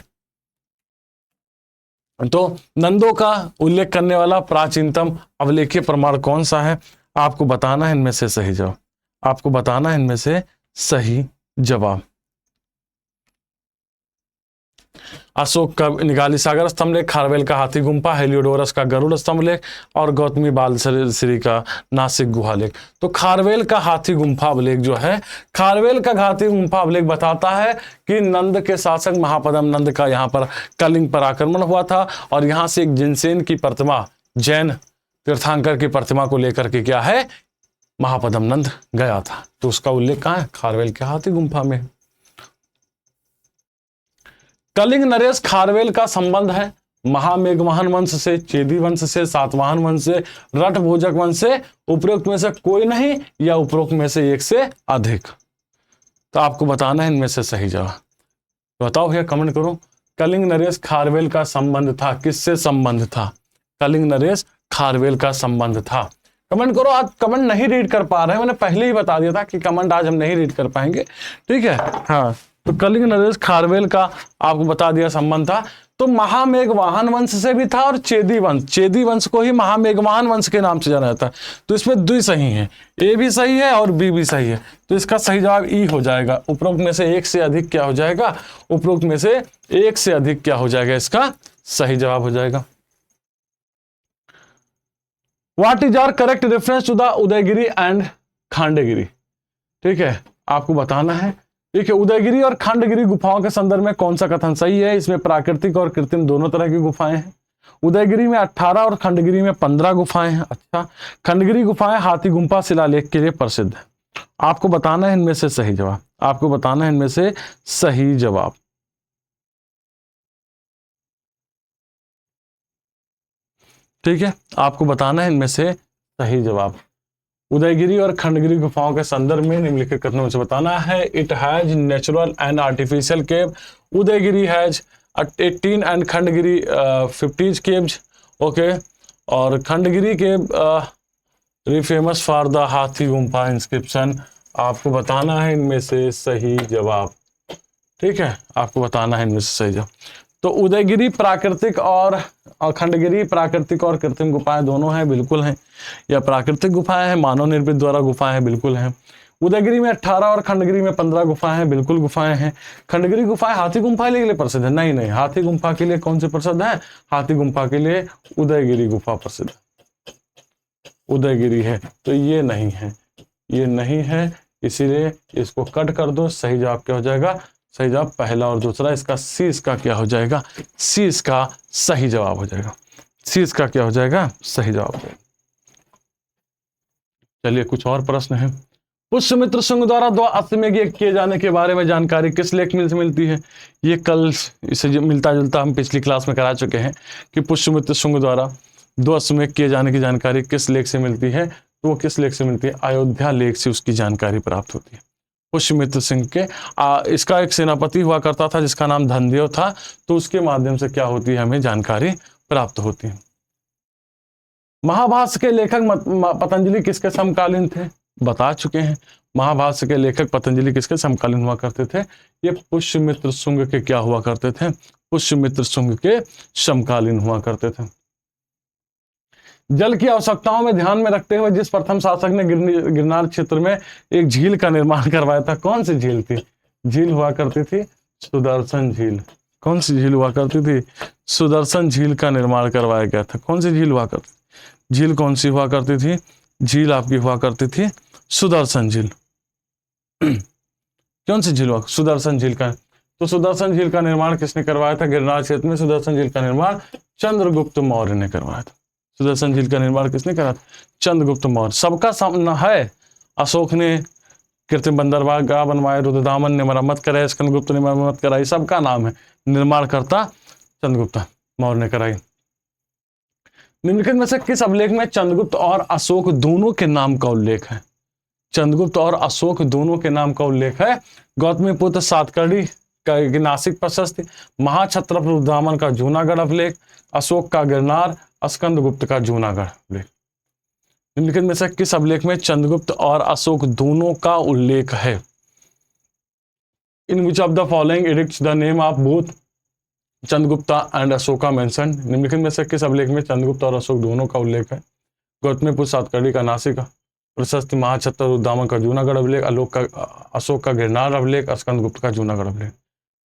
तो नंदों का उल्लेख करने वाला प्राचीनतम अभिलेखीय प्रमाण कौन सा है, आपको बताना है इनमें से सही जवाब, आपको बताना है इनमें से सही जवाब। अशोक का निगाली सागर स्तंभ लेख, खारवेल का हाथी गुम्फा, हेलियोडोरस का गरुड़ स्तंभ लेख और गौतमी बालश्री का नासिक गुहा लेख। तो खारवेल का हाथी गुम्फा अभिलेख जो है, खारवेल का हाथी गुम्फा अभिलेख बताता है कि नंद के शासक महापदम नंद का यहाँ पर कलिंग पर आक्रमण हुआ था और यहाँ से एक जिनसेन की प्रतिमा, जैन तीर्थंकर की प्रतिमा को लेकर के क्या है, महापदम नंद गया था। तो उसका उल्लेख कहाँ है, खारवेल के हाथी गुम्फा में। कलिंग नरेश खारवेल का संबंध है महामेघवाहन वंश से, चेदी वंश से, सातवाहन वंश से, रट भोजक वंश से, उपरोक्त में से कोई नहीं या उपरोक्त में से एक से अधिक। तो आपको बताना है इनमें से सही जवाब, बताओ भैया, कमेंट करो। कलिंग नरेश खारवेल का संबंध था, किससे संबंध था, कलिंग नरेश खारवेल का संबंध था, कमेंट करो। आज कमेंट नहीं रीड कर पा रहे हैं, मैंने पहले ही बता दिया था कि कमेंट आज हम नहीं रीड कर पाएंगे, ठीक है। हाँ, तो कलिंग नरेश खारवेल का आपको बता दिया संबंध था। तो महामेघवाहन वंश से भी था और चेदी वंश को ही महामेघवाहन वंश के नाम से जाना जाता है। तो इसमें दुई सही है, ए भी सही है और बी भी सही है। तो इसका सही जवाब ई हो जाएगा। उपरोक्त में से एक से अधिक क्या हो जाएगा, उपरोक्त में से एक से अधिक क्या हो जाएगा, इसका सही जवाब हो जाएगा। What is our correct reference to the Udayagiri and Khandagiri, ठीक है, आपको बताना है। ठीक है, उदयगिरी और खंडगिरी गुफाओं के संदर्भ में कौन सा कथन सही है। इसमें प्राकृतिक और कृत्रिम दोनों तरह की गुफाएं हैं। उदयगिरी में 18 और खंडगिरी में 15 गुफाएं हैं। अच्छा, खंडगिरी गुफाएं हाथी गुम्फा शिलालेख के लिए प्रसिद्ध है। आपको बताना है इनमें से सही जवाब, आपको बताना है इनमें से सही जवाब। ठीक है, आपको बताना है इनमें से सही जवाब। उदयगिरी और खंडगिरी गुफाओं के संदर्भ में निम्नलिखित कथनों से बताना है। It has natural and artificial cave. Udayagiri has 18 and Khandagiri 50 caves. Okay, और खंडगिरी के फेमस फॉर द हाथी गुम्फा इंस्क्रिप्शन। आपको बताना है इनमें से सही जवाब। ठीक है, आपको बताना है इनमें से सही जवाब। तो उदयगिरी प्राकृतिक और खंडगिरी प्राकृतिक और कृत्रिम गुफाएं दोनों हैं, बिल्कुल हैं। या प्राकृतिक गुफाएं हैं, मानव निर्मित द्वारा गुफाएं हैं, बिल्कुल हैं। उदयगिरी में 18 और खंडगिरी में 15 गुफाएं हैं, बिल्कुल गुफाएं हैं। खंडगिरी गुफाएं हाथी गुम्फा के लिए प्रसिद्ध है, नहीं नहीं, हाथी गुम्फा के लिए कौन से प्रसिद्ध है, हाथी गुम्फा के लिए उदयगिरी गुफा प्रसिद्ध है, उदयगिरी है। तो ये नहीं है, ये नहीं है, इसीलिए इसको कट कर दो। सही जवाब क्या हो जाएगा, सही जवाब पहला और दूसरा। इसका सी इसका क्या हो जाएगा, सी इसका सही जवाब हो जाएगा। सी इसका क्या हो जाएगा, सही जवाब हो जाएगा। चलिए कुछ और प्रश्न है। पुष्यमित्र शुंग द्वारा अश्वमेध यज्ञ किए जाने के बारे में जानकारी किस लेख में से मिलती है। ये कल इससे मिलता जुलता हम पिछली क्लास में करा चुके हैं कि पुष्यमित्र शुंग द्वारा 2 अश्वमेध किए जाने की जानकारी किस लेख से मिलती है। तो वो किस लेख से मिलती है, अयोध्या लेख से उसकी जानकारी प्राप्त होती है। पुष्यमित्र सिंह के इसका एक सेनापति हुआ करता था जिसका नाम धनदेव था, तो उसके माध्यम से क्या होती है, हमें जानकारी प्राप्त होती है। महाभाष्य के लेखक पतंजलि किसके समकालीन थे, बता चुके हैं। महाभाष्य के लेखक पतंजलि किसके समकालीन हुआ करते थे, ये पुष्यमित्र शुंग के क्या हुआ करते थे, पुष्यमित्र शुंग के समकालीन हुआ करते थे। जल की आवश्यकताओं में ध्यान में रखते हुए जिस प्रथम शासक ने गिरनार क्षेत्र में एक झील का निर्माण करवाया था, कौन सी झील थी, झील हुआ करती थी सुदर्शन झील। कौन सी झील हुआ करती थी, सुदर्शन झील का निर्माण करवाया गया था। कौन सी झील हुआ करती, झील कौन सी हुआ करती थी, झील आपकी हुआ करती थी सुदर्शन झील। कौन सी झील हुआ, सुदर्शन झील का। तो सुदर्शन झील का निर्माण किसने करवाया था, गिरनार क्षेत्र में सुदर्शन झील का निर्माण चंद्रगुप्त मौर्य ने करवाया था। सुदर्शन झील का निर्माण किसने करा, चंद्रगुप्त मौर्य। सबका सामना है, अशोक ने कृत्रिम बंदरगाह बनवाए, रुद्रदामन ने मरम्मत कराई, स्कंदगुप्त ने मरम्मत कराई, सबका नाम है, निर्माणकर्ता चंद्रगुप्त मौर्य ने कराई। निम्नलिखित में से किस अभिलेख में चंद्रगुप्त और अशोक दोनों के नाम का उल्लेख है, चंद्रगुप्त और अशोक दोनों के नाम का उल्लेख है। गौतमीपुत्र सातकर्णी का नासिक प्रशस्ति, महाक्षत्रप रुद्रदामन का जूनागढ़ अभिलेख, अशोक का गिरनार, स्कंदगुप्त का जूनागढ़ अभिलेख। निम्नलिखित में से किस अभिलेख में चंद्रगुप्त और अशोक दोनों का उल्लेख है। In which of the following edicts the name of both Chandragupta and Ashoka mention. निम्नलिखित में से किस अभिलेख में चंद्रगुप्त और अशोक दोनों का उल्लेख है। गौतमीपुत्र सातकर्णी का नासिक प्रशस्ति, महाक्षत्रप रुद्रदामन का जूनागढ़ अभिलेख, अशोक का गिरनार अभिलेख, स्कंदगुप्त का जूनागढ़ अभिलेख।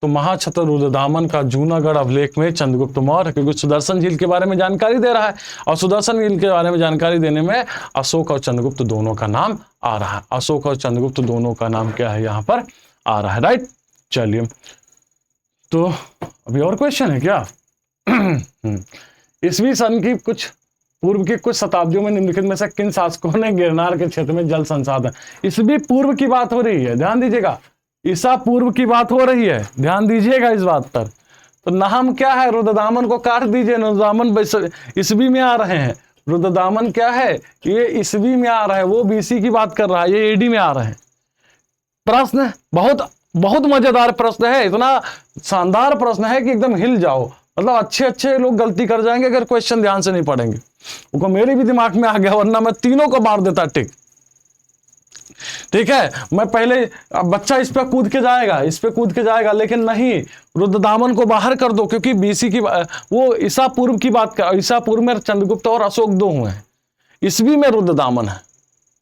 तो महाक्षत्रप रुद्रदामन का जूनागढ़ अभिलेख में चंद्रगुप्त मौर्य, क्योंकि सुदर्शन झील के बारे में जानकारी दे रहा है और सुदर्शन झील के बारे में जानकारी देने में अशोक और चंद्रगुप्त दोनों का नाम आ रहा है। अशोक और चंद्रगुप्त दोनों का नाम क्या है, यहाँ पर आ रहा है, राइट। चलिए, तो अभी और क्वेश्चन है क्या। ईस्वी सन की कुछ पूर्व की कुछ शताब्दियों में निम्नलिखित में से किन शासकों ने गिरनार के क्षेत्र में जल संसाधन, ईस्वी पूर्व की बात हो रही है, ध्यान दीजिएगा, ईसा पूर्व की बात हो रही है, ध्यान दीजिएगा इस बात पर। तो नाम क्या है, रुद्रदामन को काट दीजिए, रुद्रदामन ईस्वी में आ रहे हैं। रुद्रदामन क्या है, ये ईस्वी में आ रहा है, वो बीसी की बात कर रहा है, ये एडी में आ रहे हैं। प्रश्न बहुत बहुत मजेदार प्रश्न है, इतना शानदार प्रश्न है कि एकदम हिल जाओ। मतलब अच्छे अच्छे लोग गलती कर जाएंगे अगर क्वेश्चन ध्यान से नहीं पढ़ेंगे। वो मेरे भी दिमाग में आ गया, वरना मैं तीनों को मार देता टिक। ठीक है, मैं पहले, अब बच्चा इस पे कूद के जाएगा, इस पे कूद के जाएगा, लेकिन नहीं, रुद्रदामन को बाहर कर दो, क्योंकि बीसी की वो ईसा पूर्व की बात कर, ईसा पूर्व में चंद्रगुप्त और अशोक 2 हुए हैं, ईस्वी में रुद्रदामन है,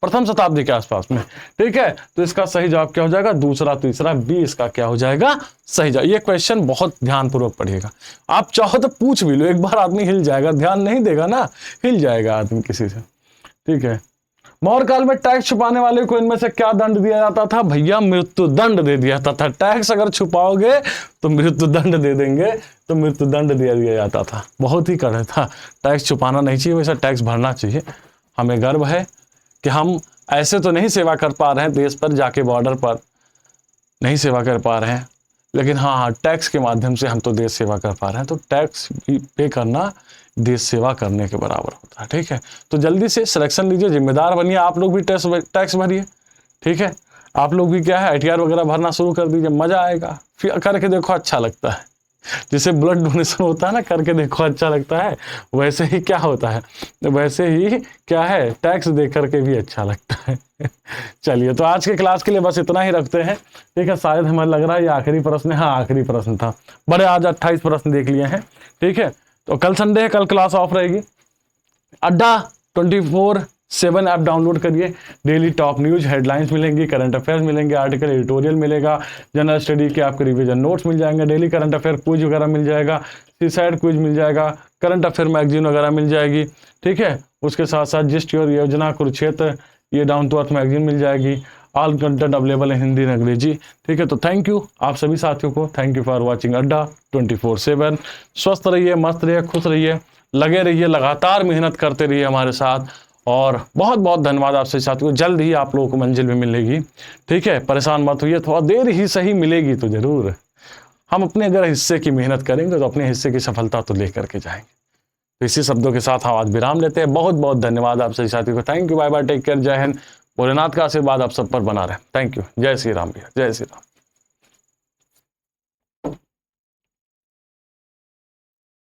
प्रथम शताब्दी के आसपास में। ठीक है, तो इसका सही जवाब क्या हो जाएगा? दूसरा, तीसरा, बी इसका क्या हो जाएगा? सही जवाब। ये क्वेश्चन बहुत ध्यानपूर्वक पढ़िएगा। आप चाहो तो पूछ भी लो, एक बार आदमी हिल जाएगा, ध्यान नहीं देगा ना, हिल जाएगा आदमी किसी से। ठीक है, मौर्य काल में टैक्स छुपाने वाले को इनमें से क्या दंड दिया जाता था? भैया मृत्यु दंड दे दिया जाता था। टैक्स अगर छुपाओगे तो मृत्यु दंड दे देंगे, तो मृत्यु दंड दिया जाता था। बहुत ही कड़क था। टैक्स छुपाना नहीं चाहिए, वैसा टैक्स भरना चाहिए। हमें गर्व है कि हम ऐसे तो नहीं सेवा कर पा रहे हैं, देश पर जाके बॉर्डर पर नहीं सेवा कर पा रहे हैं, लेकिन हाँ, टैक्स के माध्यम से हम तो देश सेवा कर पा रहे हैं। तो टैक्स पे करना देश सेवा करने के बराबर होता है। ठीक है, तो जल्दी से सिलेक्शन लीजिए, जिम्मेदार बनिए, आप लोग भी टैक्स भरिए। ठीक है, आप लोग भी क्या है, ITR वगैरह भरना शुरू कर दीजिए, मजा आएगा। फिर करके देखो, अच्छा लगता है। जैसे ब्लड डोनेशन होता है ना, करके देखो अच्छा लगता है, वैसे ही क्या होता है, वैसे ही क्या है, टैक्स दे करके भी अच्छा लगता है। चलिए, तो आज के क्लास के लिए बस इतना ही रखते हैं। ठीक है, शायद हमें लग रहा है ये आखिरी प्रश्न है। हाँ, आखिरी प्रश्न था। बड़े आज 28 प्रश्न देख लिए हैं। ठीक है, तो कल संडे है, कल क्लास ऑफ रहेगी। अड्डा 24/7 ऐप डाउनलोड करिए। डेली टॉप न्यूज हेडलाइंस मिलेंगी, करंट अफेयर्स मिलेंगे, आर्टिकल एडिटोरियल मिलेगा, जनरल स्टडी के आपके रिवीजन नोट्स मिल जाएंगे, डेली करंट अफेयर क्विज वगैरह मिल जाएगा, सीसाइड क्विज मिल जाएगा, करंट अफेयर मैगजीन वगैरह मिल जाएगी। ठीक है, उसके साथ साथ जिस्ट योर योजना, कुरुक्षेत्र, ये डाउन टू अर्थ मैगजीन मिल जाएगी। ऑल कंटेंट अवेलेबल है हिंदी और अंग्रेजी। ठीक है, तो थैंक यू आप सभी साथियों को। थैंक यू फॉर वॉचिंग अड्डा 24/7। स्वस्थ रहिए, मस्त रहिए, खुश रहिए, लगे रहिए, लगातार मेहनत करते रहिए हमारे साथ। और बहुत बहुत धन्यवाद आप सभी साथियों को। जल्द ही आप लोगों को मंजिल में मिलेगी। ठीक है, परेशान मत होइए, थोड़ा देर ही सही मिलेगी तो जरूर। हम अपने अगर हिस्से की मेहनत करेंगे तो अपने हिस्से की सफलता तो लेकर के जाएंगे। तो इसी शब्दों के साथ हम आज विराम लेते हैं। बहुत बहुत धन्यवाद आप सभी साथियों को। Thank you, bye bye, take care, जय हिंद। भोलेनाथ का आशीर्वाद आप सब पर बना रहे। Thank you. जय श्री राम भैया, जय श्री राम।